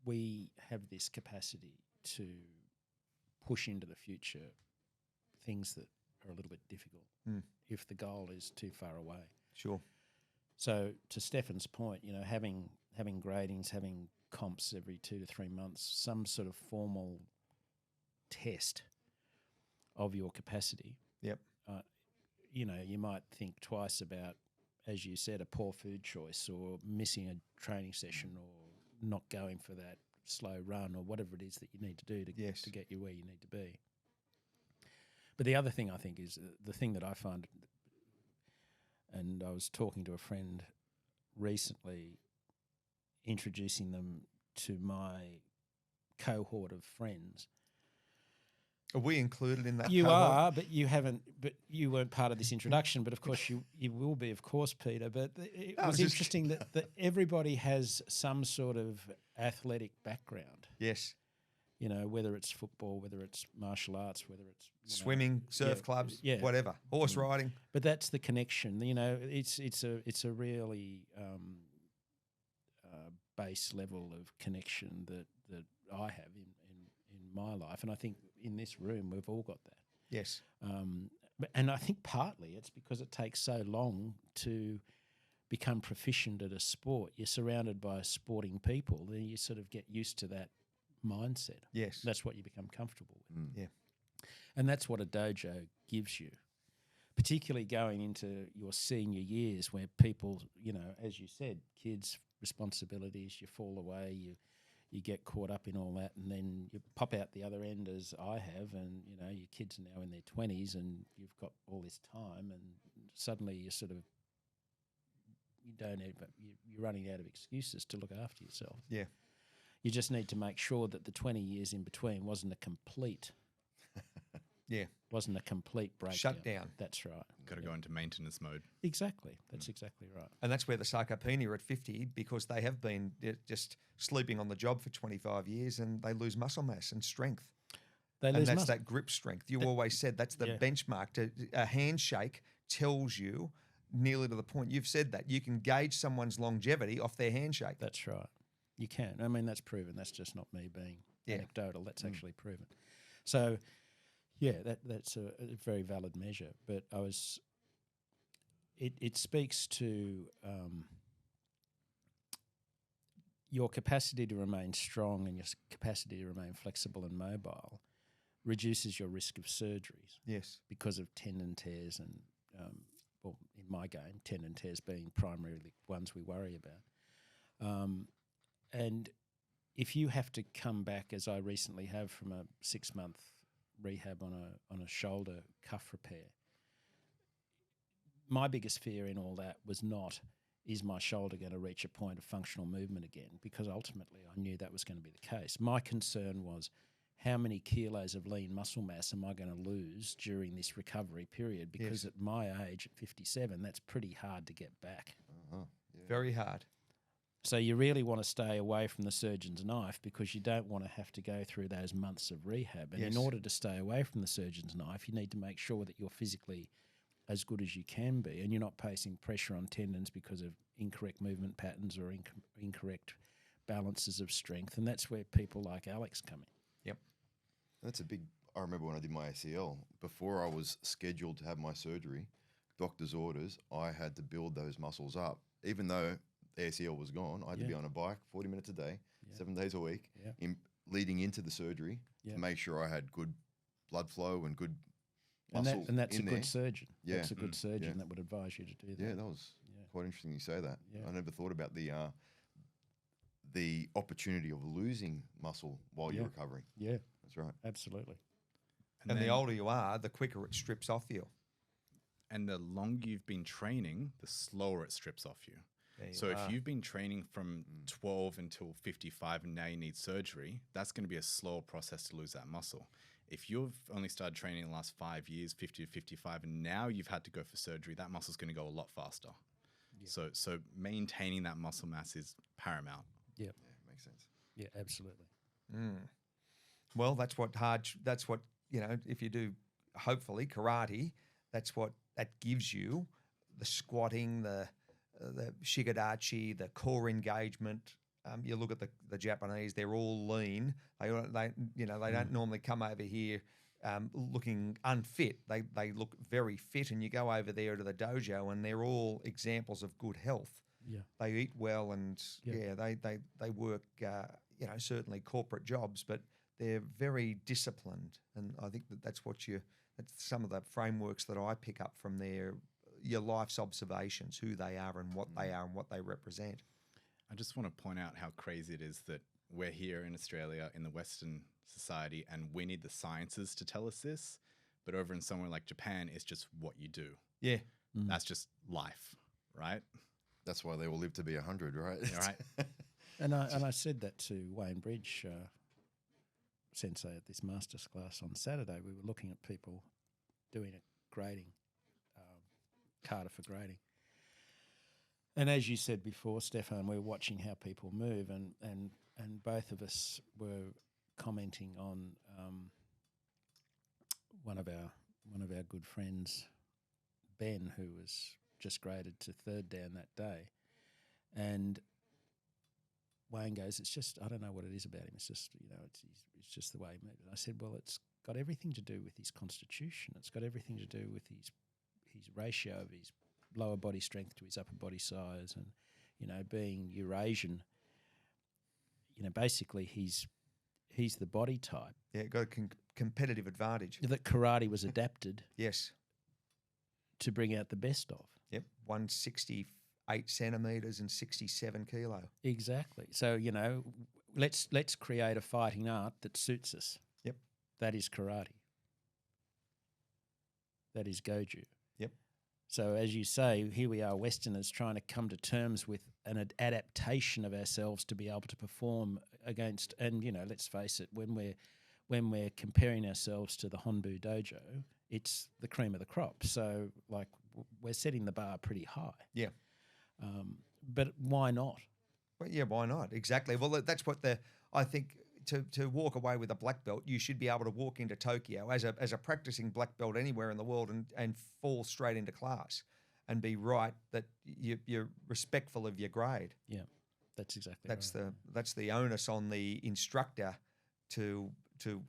we have this capacity to push into the future things that are a little bit difficult if the goal is too far away. Sure. So to Stefan's point, having gradings, having comps every 2 to 3 months, some sort of formal test of your capacity. Yep. You might think twice about, as you said, a poor food choice or missing a training session or not going for that slow run or whatever it is that you need to do to get you where you need to be. But the other thing I think is the thing that I find, and I was talking to a friend recently, introducing them to my cohort of friends. Are we included in that? You cohort? are, but you haven't. But you weren't part of this introduction. But of course, you will be, of course, Peter. But it was interesting that everybody has some sort of athletic background. Yes. Whether it's football, whether it's martial arts, whether it's swimming, surf clubs, whatever, horse riding. But that's the connection. It's a really base level of connection that I have in my life, and I think in this room we've all got that. Yes. And I think partly it's because it takes so long to become proficient at a sport. You're surrounded by sporting people, then you sort of get used to that mindset. Yes. That's what you become comfortable with. Yeah. And that's what a dojo gives you, particularly going into your senior years where people, as you said, kids, responsibilities, you fall away, you get caught up in all that, and then you pop out the other end, as I have, and your kids are now in their 20s and you've got all this time, and suddenly you're running out of excuses to look after yourself. Yeah. You just need to make sure that the 20 years in between wasn't a complete breakdown. Shutdown. That's right. Got to go into maintenance mode. Exactly. That's exactly right. And that's where the sarcopenia at 50, because they have been just sleeping on the job for 25 years, and they lose muscle mass and strength. That's that grip strength. You always said that's the benchmark. A handshake tells you, nearly to the point you've said, that you can gauge someone's longevity off their handshake. That's right. You can. I mean, that's proven. That's just not me being anecdotal. That's actually proven. So, that's a very valid measure. But it speaks to your capacity to remain strong and your capacity to remain flexible and mobile reduces your risk of surgeries. Yes. Because of tendon tears and, in my game, tendon tears being primarily ones we worry about. And if you have to come back, as I recently have, from a 6-month rehab on a shoulder cuff repair, my biggest fear in all that was not, is my shoulder going to reach a point of functional movement again? Because ultimately I knew that was going to be the case. My concern was, how many kilos of lean muscle mass am I going to lose during this recovery period? Because at my age, at 57, that's pretty hard to get back. Very hard. So you really want to stay away from the surgeon's knife, because you don't want to have to go through those months of rehab. And in order to stay away from the surgeon's knife, you need to make sure that you're physically as good as you can be, and you're not placing pressure on tendons because of incorrect movement patterns or incorrect balances of strength. And that's where people like Alex come in. Yep. That's a big... I remember when I did my ACL, before I was scheduled to have my surgery, doctor's orders, I had to build those muscles up. Even though ACL was gone, I had to be on a bike 40 minutes a day, 7 days a week, leading into the surgery to make sure I had good blood flow and good muscle. And that's a in good there. surgeon. Yeah. That's a good surgeon that would advise you to do that. Yeah, that was quite interesting you say that. Yeah. I never thought about the opportunity of losing muscle while you're recovering. Yeah, That's right. absolutely. And the older you are, the quicker it strips off you. And the longer you've been training, the slower it strips off you. So if you've been training from 12 until 55 and now you need surgery, that's going to be a slower process to lose that muscle. If you've only started training in the last 5 years, 50 to 55, and now you've had to go for surgery, that muscle's going to go a lot faster. Yeah. So maintaining that muscle mass is paramount. Yeah. Makes sense. Yeah, absolutely. Well, that's what, if you do, hopefully, karate, that's what that gives you, the squatting, the shigedachi, the core engagement. You look at the Japanese; they're all lean. They don't normally come over here looking unfit. They look very fit, and you go over there to the dojo, and they're all examples of good health. Yeah, they eat well, and they work. Certainly corporate jobs, but they're very disciplined, and I think that's some of the frameworks that I pick up from your life's observations, who they are and what they are and what they represent. I just want to point out how crazy it is that we're here in Australia in the Western society and we need the sciences to tell us this, but over in somewhere like Japan, it's just what you do. Yeah. That's just life, right? That's why they all live to be 100, right? Right. And I said that to Wayne Bridge, sensei at this master's class on Saturday. We were looking at people doing a grading, kata for grading. And as you said before, Stefan, we were watching how people move, and both of us were commenting on one of our good friends, Ben, who was just graded to third dan that day, and Wayne goes, "It's just, I don't know what it is about him. It's just, it's just the way he moves." And I said, "Well, it's got everything to do with his constitution. It's got everything to do with his ratio of his lower body strength to his upper body size, and being Eurasian. Basically he's the body type. Yeah, got a competitive advantage. That karate was adapted. Yes. To bring out the best of. Yep, 168 centimetres and 67 kilo. Exactly. So let's create a fighting art that suits us. Yep. That is karate. That is goju. Yep. So as you say, here we are, Westerners, trying to come to terms with an adaptation of ourselves to be able to perform against. And let's face it, when we're comparing ourselves to the Honbu dojo, it's the cream of the crop. So we're setting the bar pretty high. Yeah. But why not? Well, yeah, why not? Exactly. Well, that's what I think. To walk away with a black belt, you should be able to walk into Tokyo as a practicing black belt anywhere in the world and fall straight into class and be right that you're respectful of your grade. Yeah, that's exactly right. That's the onus on the instructor to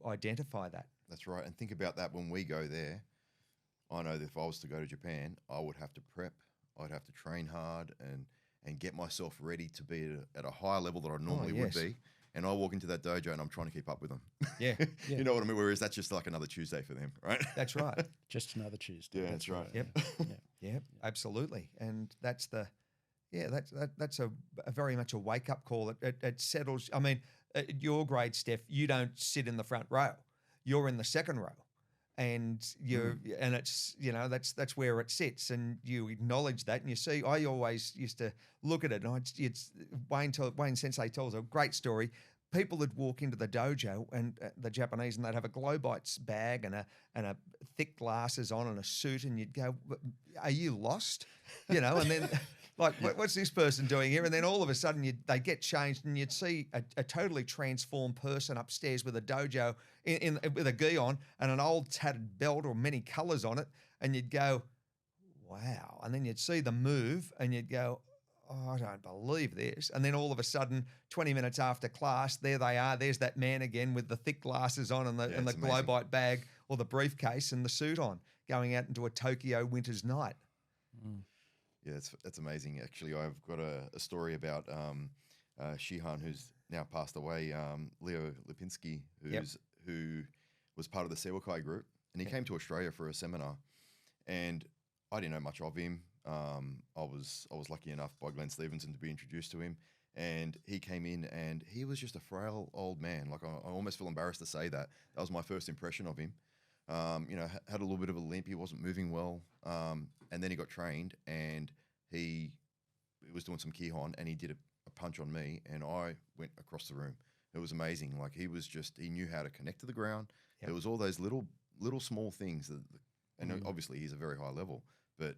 identify that. That's right. And think about that when we go there. I know that if I was to go to Japan, I would have to prep. I'd have to train hard and get myself ready to be at a higher level that I normally would be. And I walk into that dojo and I'm trying to keep up with them. Yeah. You know what I mean? Whereas that's just like another Tuesday for them, right? That's right. Just another Tuesday. Yeah, that's right. Yep. Yep, absolutely. And that's that's a very much a wake-up call. It settles. I mean, at your grade, Steph, you don't sit in the front row. You're in the second row. And and it's that's where it sits, and you acknowledge that, and you see. I always used to look at it, and it's Wayne Sensei tells a great story. People would walk into the dojo, and the Japanese, and they'd have a glow bites bag and a thick glasses on and a suit, and you'd go, "Are you lost?" And then. Like, what's this person doing here? And then all of a sudden they get changed, and you'd see a totally transformed person upstairs with a dojo with a gi on and an old tattered belt or many colours on it, and you'd go, wow. And then you'd see them move, and you'd go, oh, I don't believe this. And then all of a sudden, 20 minutes after class, there they are. There's that man again with the thick glasses on and the glow bite bag or the briefcase and the suit on, going out into a Tokyo winter's night. Yeah, that's amazing. Actually, I've got a story about Shihan, who's now passed away, Leo Lipinski, who was part of the Sewakai group, and he came to Australia for a seminar, and I didn't know much of him. I was lucky enough by Glenn Stevenson to be introduced to him, and he came in, and he was just a frail old man. Like I almost feel embarrassed to say that. That was my first impression of him. Had a little bit of a limp. He wasn't moving well, and then he got trained, and he was doing some Kihon, and he did a punch on me, and I went across the room. It was amazing. Like he knew how to connect to the ground. There was all those little small things and obviously he's a very high level, but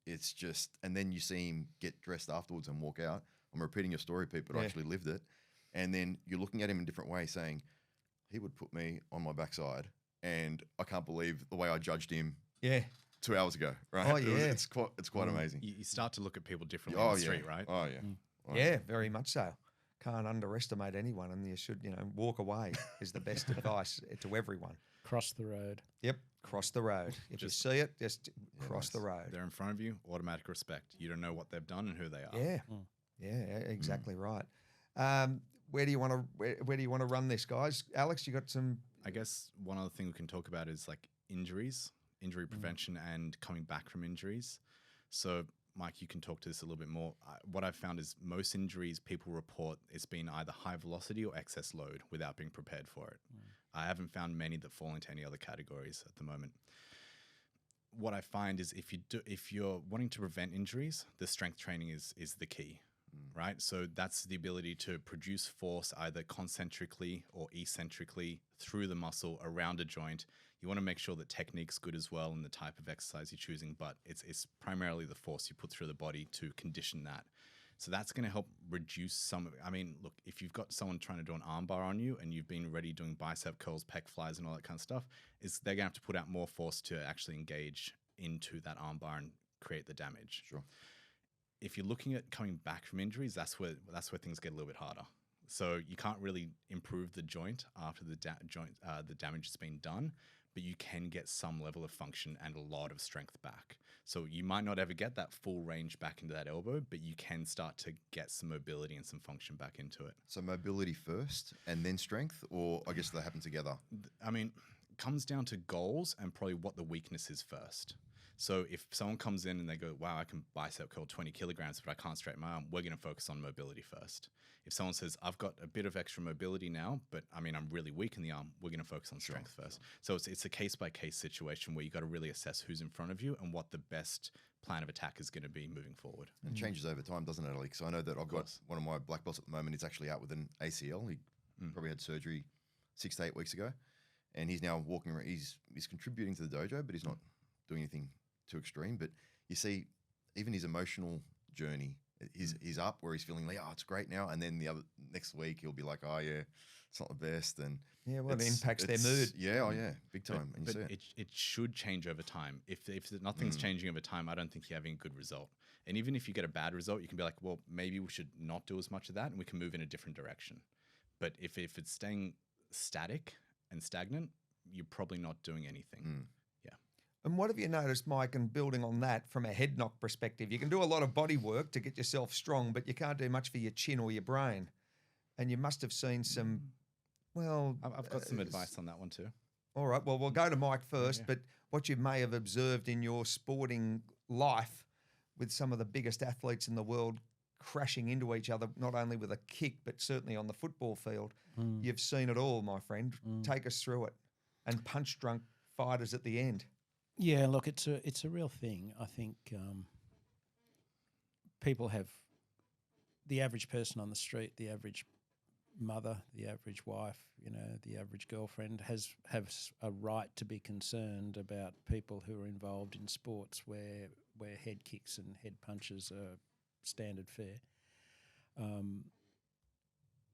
it's just, and then you see him get dressed afterwards and walk out. I'm repeating your story, Pete, but I actually lived it. And then you're looking at him in a different way, saying he would put me on my backside, and I can't believe the way I judged him. 2 hours ago, right? Oh yeah, it's quite amazing. You start to look at people differently on the street, right? Oh yeah. Oh, yeah, very much so. Can't underestimate anyone, and you should, walk away is the best advice to everyone. Cross the road. Yep, cross the road. If you see it, just cross the road. They're in front of you, automatic respect. You don't know what they've done and who they are. Yeah, yeah, exactly right. Where do you want to run this, guys? Alex, you got some? I guess one other thing we can talk about is like injury prevention and coming back from injuries. So, Mike, you can talk to this a little bit more. What I've found is most injuries people report it's been either high velocity or excess load without being prepared for it. I haven't found many that fall into any other categories at the moment. What I find is if you're wanting to prevent injuries, the strength training is the key, right? So that's the ability to produce force either concentrically or eccentrically through the muscle around a joint. You want to make sure that technique's good as well and the type of exercise you're choosing, but it's primarily the force you put through the body to condition that. So that's going to help reduce some of it. I mean, look, if you've got someone trying to do an arm bar on you and you've been already doing bicep curls, pec flies and all that kind of stuff, they're going to have to put out more force to actually engage into that arm bar and create the damage. Sure. If you're looking at coming back from injuries, that's where things get a little bit harder. So you can't really improve the joint after the damage has been done, but you can get some level of function and a lot of strength back. So you might not ever get that full range back into that elbow, but you can start to get some mobility and some function back into it. So mobility first and then strength, or I guess they happen together? I mean, it comes down to goals and probably what the weakness is first. So if someone comes in and they go, wow, I can bicep curl 20 kilograms, but I can't straighten my arm, we're going to focus on mobility first. If someone says, I've got a bit of extra mobility now, but I mean, I'm really weak in the arm, we're going to focus on strength first. So it's a case-by-case situation where you got to really assess who's in front of you and what the best plan of attack is going to be moving forward. And it changes over time, doesn't it, Ali? So I know that I've got one of my black belts at the moment. He's actually out with an ACL. He probably had surgery 6 to 8 weeks ago, and he's now walking around. He's contributing to the dojo, but he's not doing anything too extreme. But you see, even his emotional journey, he's up where he's feeling like, oh, it's great now, and then the next week he'll be like, oh yeah, it's not the best, and yeah, well, it impacts their mood. Yeah, oh yeah, big time. And you see it should change over time. If nothing's changing over time, I don't think you're having a good result. And even if you get a bad result, you can be like, well, maybe we should not do as much of that, and we can move in a different direction. But if it's staying static and stagnant, you're probably not doing anything. And what have you noticed, Mike, and building on that from a head knock perspective? You can do a lot of body work to get yourself strong, but you can't do much for your chin or your brain. And you must have seen some, well... I've got some advice on that one too. All right, well, we'll go to Mike first, but what you may have observed in your sporting life with some of the biggest athletes in the world crashing into each other, not only with a kick, but certainly on the football field. You've seen it all, my friend. Take us through it. And punch-drunk fighters at the end. Yeah, look, it's a real thing. I think people have the average person on the street, the average mother, the average wife, the average girlfriend has a right to be concerned about people who are involved in sports where head kicks and head punches are standard fare.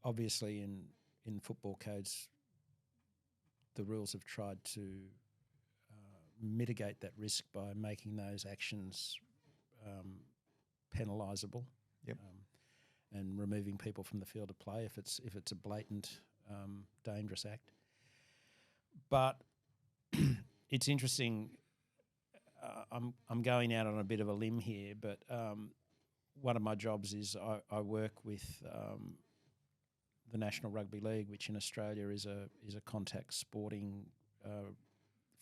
Obviously, in football codes, the rules have tried to mitigate that risk by making those actions penalisable, and removing people from the field of play if it's a blatant dangerous act. But it's interesting. I'm going out on a bit of a limb here, but one of my jobs is I work with the National Rugby League, which in Australia is a contact sporting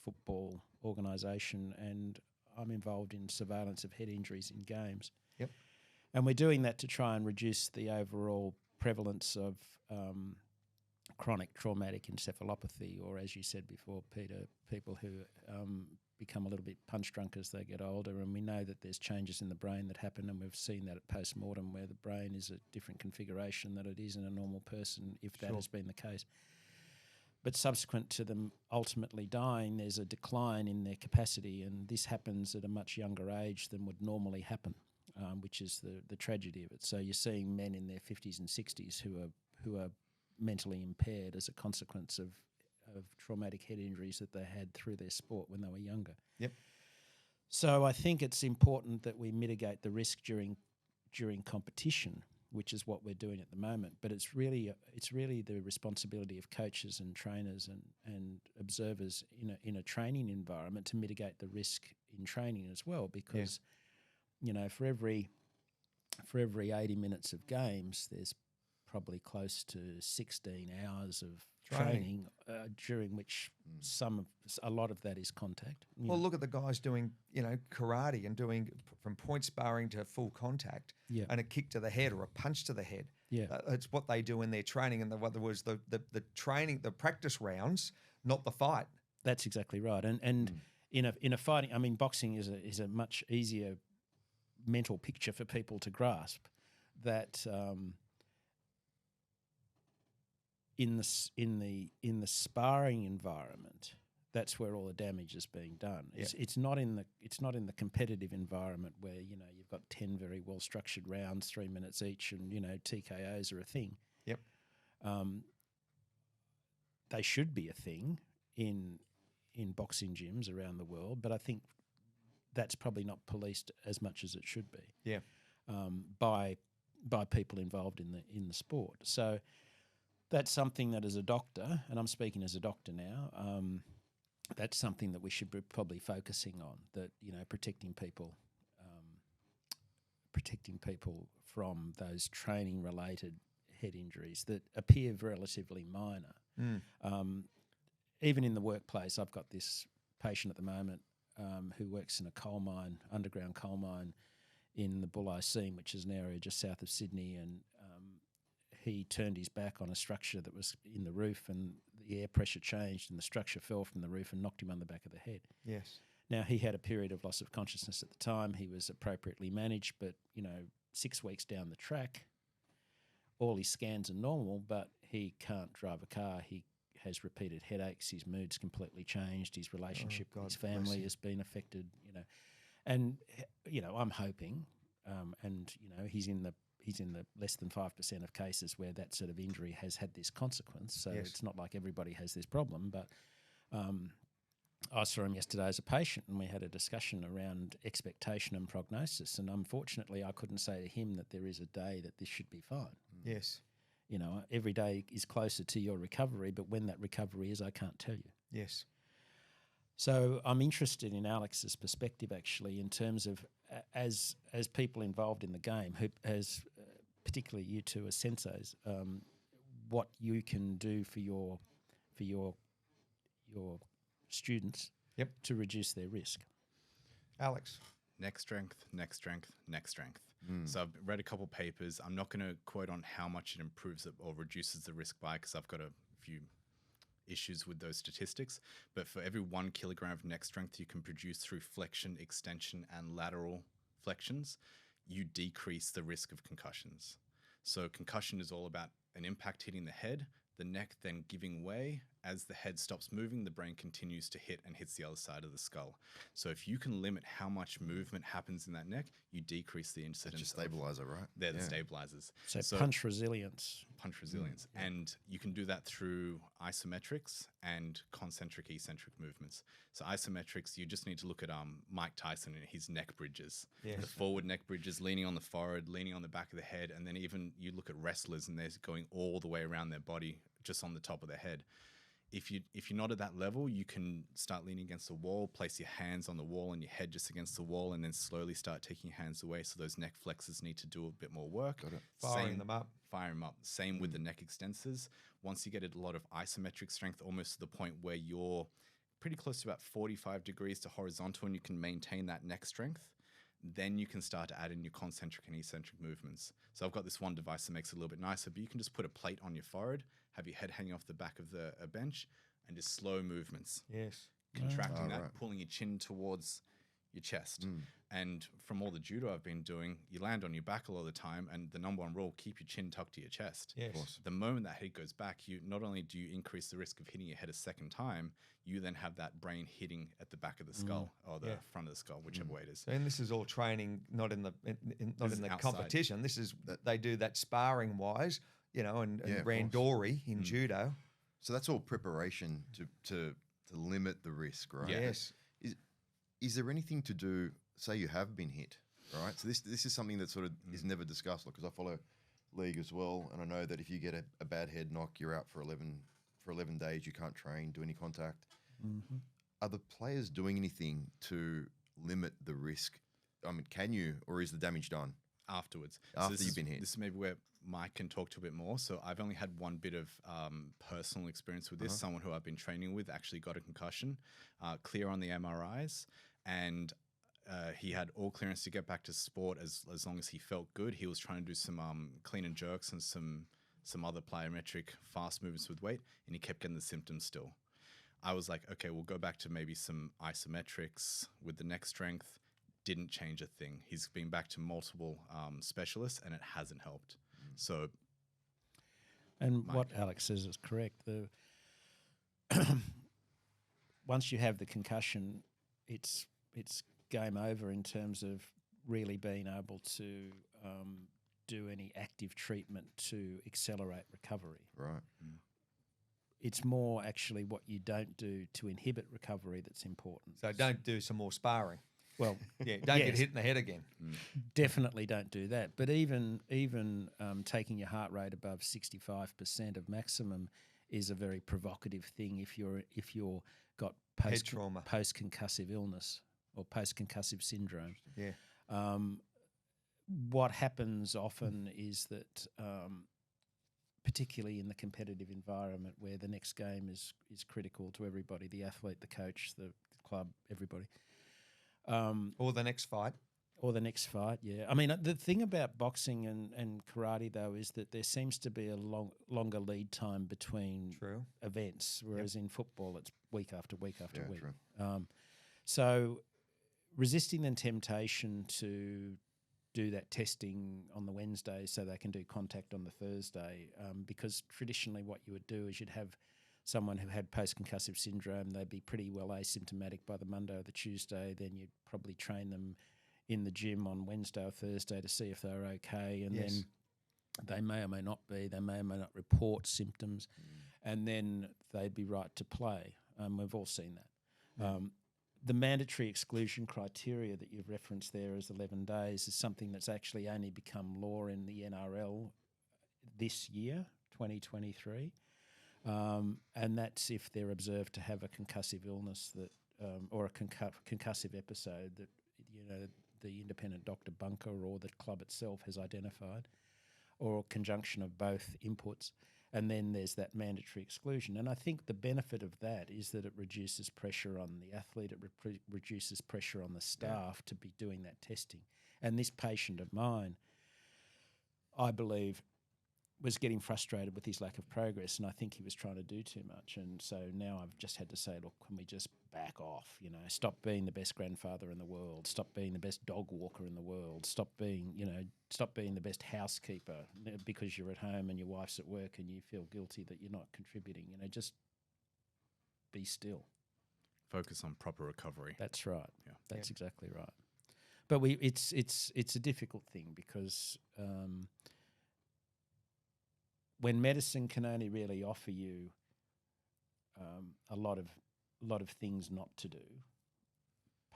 football organisation, and I'm involved in surveillance of head injuries in games. Yep. And we're doing that to try and reduce the overall prevalence of chronic traumatic encephalopathy, or as you said before, Peter, people who become a little bit punch drunk as they get older. And we know that there's changes in the brain that happen, and we've seen that at post-mortem where the brain is a different configuration than it is in a normal person, if that has been the case. But subsequent to them ultimately dying, there's a decline in their capacity, and this happens at a much younger age than would normally happen, which is the tragedy of it. So you're seeing men in their 50s and 60s who are mentally impaired as a consequence of traumatic head injuries that they had through their sport when they were younger. Yep. So I think it's important that we mitigate the risk during competition, which is what we're doing at the moment. But it's really the responsibility of coaches and trainers and observers in a training environment to mitigate the risk in training as well, because for every 80 minutes of games, there's probably close to 16 hours of training during which a lot of that is contact. Well, look at the guys doing, karate and doing from point sparring to full contact, and a kick to the head or a punch to the head. Yeah, it's what they do in their training, in other words, the training, the practice rounds, not the fight. That's exactly right. And in a fighting, I mean, boxing is a much easier mental picture for people to grasp. That in the sparring environment, that's where all the damage is being done. It's not in the competitive environment where you've got 10 very well structured rounds, 3 minutes each, and TKOs are a thing. Yep. They should be a thing in boxing gyms around the world, but I think that's probably not policed as much as it should be. Yeah. By people involved in the sport. So that's something that as a doctor, and I'm speaking as a doctor now, that's something that we should be probably focusing on, that, protecting people from those training-related head injuries that appear relatively minor. Even in the workplace, I've got this patient at the moment who works in a coal mine, underground coal mine in the Bulli Seam, which is an area just south of Sydney, and he turned his back on a structure that was in the roof, and the air pressure changed and the structure fell from the roof and knocked him on the back of the head. Yes. Now, he had a period of loss of consciousness at the time. He was appropriately managed, but, 6 weeks down the track, all his scans are normal, but he can't drive a car. He has repeated headaches. His mood's completely changed. His relationship with his family has been affected, And, I'm hoping, and, he's in the less than 5% of cases where that sort of injury has had this consequence. So it's not like everybody has this problem. But I saw him yesterday as a patient, and we had a discussion around expectation and prognosis. And unfortunately, I couldn't say to him that there is a day that this should be fine. Yes. Every day is closer to your recovery, but when that recovery is, I can't tell you. Yes. So I'm interested in Alex's perspective, actually, in terms of as people involved in the game, who as particularly you two as senseis, what you can do for your students to reduce their risk. Alex. Neck strength, neck strength, neck strength. So I've read a couple papers. I'm not going to quote on how much it improves it or reduces the risk by, because I've got a few issues with those statistics. But for every 1 kilogram of neck strength you can produce through flexion, extension, and lateral flexions, you decrease the risk of concussions. So concussion is all about an impact hitting the head, the neck then giving way. As the head stops moving, the brain continues to hit and hits the other side of the skull. So if you can limit how much movement happens in that neck, you decrease the incidence. That's your stabilizer, right? They're the stabilizers. So punch resilience. Punch resilience. And you can do that through isometrics and concentric eccentric movements. So isometrics, you just need to look at Mike Tyson and his neck bridges. Yes. The forward neck bridges, leaning on the forehead, leaning on the back of the head, and then even you look at wrestlers and they're going all the way around their body just on the top of their head. if you're not at that level, you can start leaning against the wall, place your hands on the wall and your head just against the wall, and then slowly start taking your hands away. So those neck flexors need to do a bit more work. Got it. Firing them up. Fire them up. Same with the neck extensors. Once you get a lot of isometric strength, almost to the point where you're pretty close to about 45 degrees to horizontal and you can maintain that neck strength, then you can start to add in your concentric and eccentric movements. So I've got this one device that makes it a little bit nicer, but you can just put a plate on your forehead, have your head hanging off the back of a bench, and just slow movements. Yes. Contracting that, right. pulling your chin towards your chest. And from all the judo I've been doing, you land on your back a lot of the time, and the number one rule, keep your chin tucked to your chest. Yes. The moment that head goes back, you not only do you increase the risk of hitting your head a second time, you then have that brain hitting at the back of the skull or the front of the skull, whichever way it is. And this is all training, not in the This is the outside. competition. This is they do that sparring wise, you know, and Yeah, of randori in judo. So that's all preparation to limit the risk, right? Yeah. Yes. Is there anything to do? Say you have been hit, right? So this is something that sort of is never discussed, because I follow league as well, and I know that if you get a bad head knock, you're out for 11 days. You can't train, do any contact. Are the players doing anything to limit the risk? I mean, can you, or is the damage done? Afterwards. After this you've is- been hit. This is maybe where Mike can talk to a bit more. So I've only had one bit of personal experience with this. Someone who I've been training with actually got a concussion, clear on the MRIs, and he had all clearance to get back to sport as long as he felt good. He was trying to do some clean and jerks and some other plyometric fast movements with weight, and he kept getting the symptoms still. I was like, okay, we'll go back to maybe some isometrics with the neck strength. Didn't change a thing. He's been back to multiple specialists, and it hasn't helped. So, And what Alex says is correct. Once you have the concussion, it's game over in terms of really being able to do any active treatment to accelerate recovery. Right. It's more actually what you don't do to inhibit recovery that's important. So don't do some more sparring. Well, Yeah, don't get Yes. hit in the head again. definitely don't do that. But even taking your heart rate above 65% of maximum is a very provocative thing if you're got Head trauma. post concussive illness or post concussive syndrome. Yeah. What happens often is that, particularly in the competitive environment where the next game is critical to everybody, the athlete, the coach, the club, everybody. Or the next fight. Or the next fight, yeah. I mean, the thing about boxing and karate, though, is that there seems to be a longer lead time between True. events, whereas in football it's week after week after Yeah, week. true. So resisting the temptation to do that testing on the Wednesday so they can do contact on the Thursday, because traditionally what you would do is you'd have someone who had post-concussive syndrome, they'd be pretty well asymptomatic by the Monday or the Tuesday, then you'd probably train them in the gym on Wednesday or Thursday to see if they're okay, and Yes. then they may or may not be, they may or may not report symptoms, and then they'd be right to play. We've all seen that. The mandatory exclusion criteria that you've referenced there as 11 days is something that's actually only become law in the NRL this year, 2023. And that's if they're observed to have a concussive illness that, or a concussive episode that, you know, the independent doctor bunker or the club itself has identified, or a conjunction of both inputs. And then there's that mandatory exclusion. And I think the benefit of that is that it reduces pressure on the athlete, it reduces pressure on the staff to be doing that testing. And this patient of mine, I believe, was getting frustrated with his lack of progress, and I think he was trying to do too much. And so now I've just had to say, look, can we just back off? You know, stop being the best grandfather in the world, stop being the best dog walker in the world, stop being the best housekeeper because you're at home and your wife's at work and you feel guilty that you're not contributing. You know, just be still. focus on proper recovery. That's right. Yeah. That's exactly right. But it's a difficult thing because when medicine can only really offer you a lot of things not to do,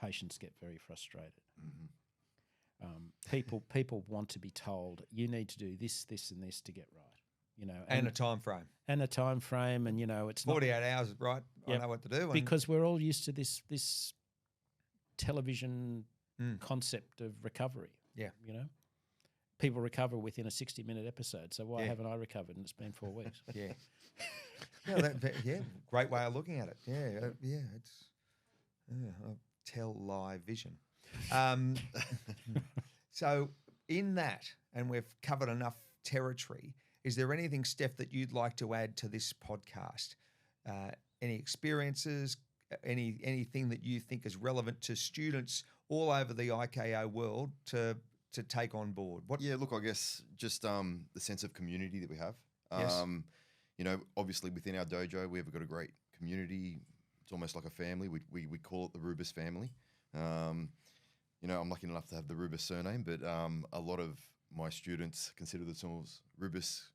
patients get very frustrated. Mm-hmm. People want to be told you need to do this, this, and this to get right. you know, And a time frame. and a time frame, and you know, it's not 48 hours, right? I Yep. know what to do. And because we're all used to this television concept of recovery. Yeah. You know, people recover within a 60-minute episode. So why Yeah. haven't I recovered? And it's been 4 weeks. Yeah. Yeah, great way of looking at it. Yeah, it's tell live vision. So in that, and we've covered enough territory, is there anything, Steph, that you'd like to add to this podcast? Any experiences, anything that you think is relevant to students all over the IKO world to take on board? Yeah, look, I guess just the sense of community that we have. Yes. You know, obviously within our dojo, we've got a great community. It's almost like a family. We call it the Roubas family. You know, I'm lucky enough to have the Roubas surname, but a lot of my students consider themselves Roubas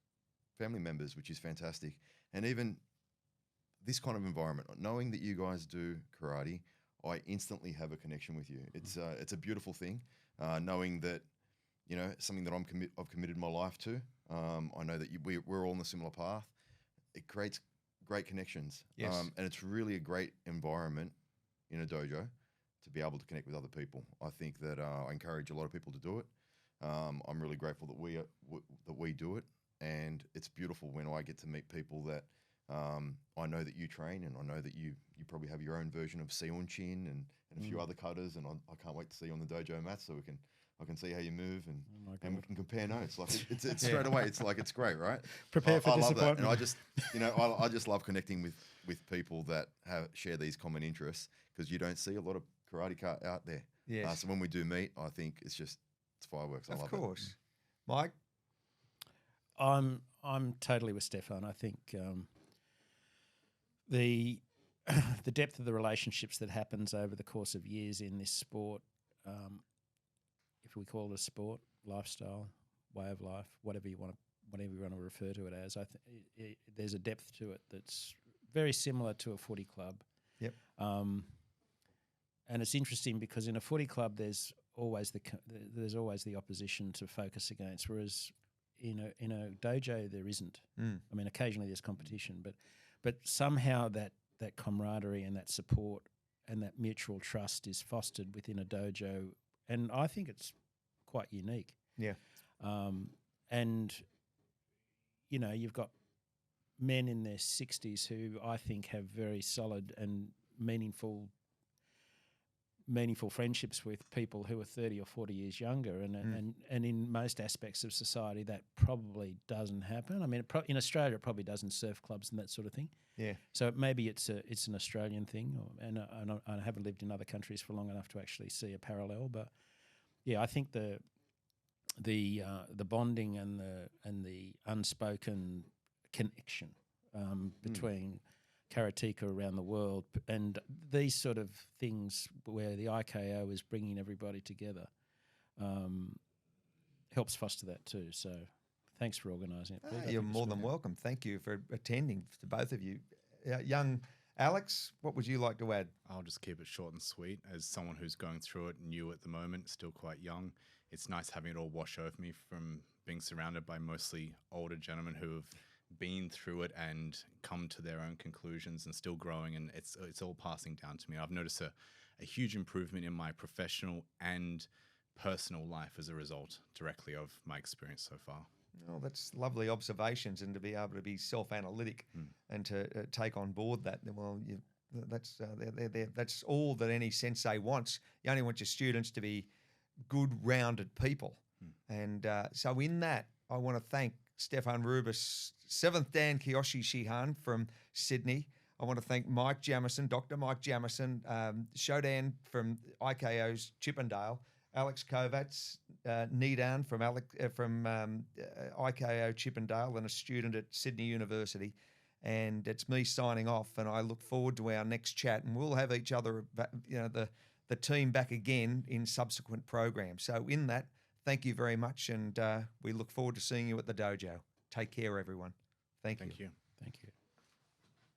family members, which is fantastic. And even this kind of environment, knowing that you guys do karate, I instantly have a connection with you. It's a beautiful thing, knowing that, you know, something that I've committed my life to. I know that we're all on a similar path. It creates great connections. Yes. And it's really a great environment in a dojo to be able to connect with other people. I think that I encourage a lot of people to do it. I'm really grateful that we do it, and it's beautiful when I get to meet people that I know that you train, and I know that you probably have your own version of Seonchin and a few other cutters, and I can't wait to see you on the dojo mat so I can see how you move and we can compare notes. Like it's straight away. It's great, right? Prepare for I love that, disappointment. and I just I just love connecting with people that share these common interests, because you don't see a lot of karate out there. Yes. So when we do meet, I think it's fireworks. I love Of course. Mike? I'm totally with Stefan. I think the depth of the relationships that happens over the course of years in this sport, if we call it a sport, lifestyle, way of life, whatever you want to refer to it as, I think there's a depth to it that's very similar to a footy club. Yep. And it's interesting because in a footy club, there's always the opposition to focus against, whereas in a dojo there isn't. I mean, occasionally there's competition, but somehow that camaraderie and that support and that mutual trust is fostered within a dojo, and I think it's quite unique. Yeah. And you know, you've got men in their 60s who I think have very solid and meaningful friendships with people who are 30 or 40 years younger, and in most aspects of society that probably doesn't happen. I mean, in Australia it probably does in surf clubs and that sort of thing. Yeah. So maybe it's an Australian thing, and I haven't lived in other countries for long enough to actually see a parallel. But yeah, I think the bonding and the unspoken connection between karateka around the world, and these sort of things where the IKO is bringing everybody together helps foster that too. So thanks for organising it, Pete. You're more than welcome. Thank you for attending, to both of you. Young Alex, what would you like to add? I'll just keep it short and sweet. As someone who's going through it, new at the moment, still quite young, it's nice having it all wash over me from being surrounded by mostly older gentlemen who have been through it and come to their own conclusions and still growing, and it's all passing down to me. I've noticed a huge improvement in my professional and personal life as a result directly of my experience so far. Oh, that's lovely observations, and to be able to be self-analytic and to take on board that. Well, that's all that any sensei wants. You only want your students to be good, rounded people. And so in that, I want to thank Stefan Roubas, 7th Dan Kyoshi Shihan from Sydney. I want to thank Mike Jamieson, Dr. Mike Jamieson, Shodan from IKO's Chippendale, Alex Kovats, Nidan from IKO Chippendale, and a student at Sydney University. And it's me signing off, and I look forward to our next chat, and we'll have each other, the team back again in subsequent programs. So in that, thank you very much, and we look forward to seeing you at the dojo. Take care, everyone. Thank you. Thank you.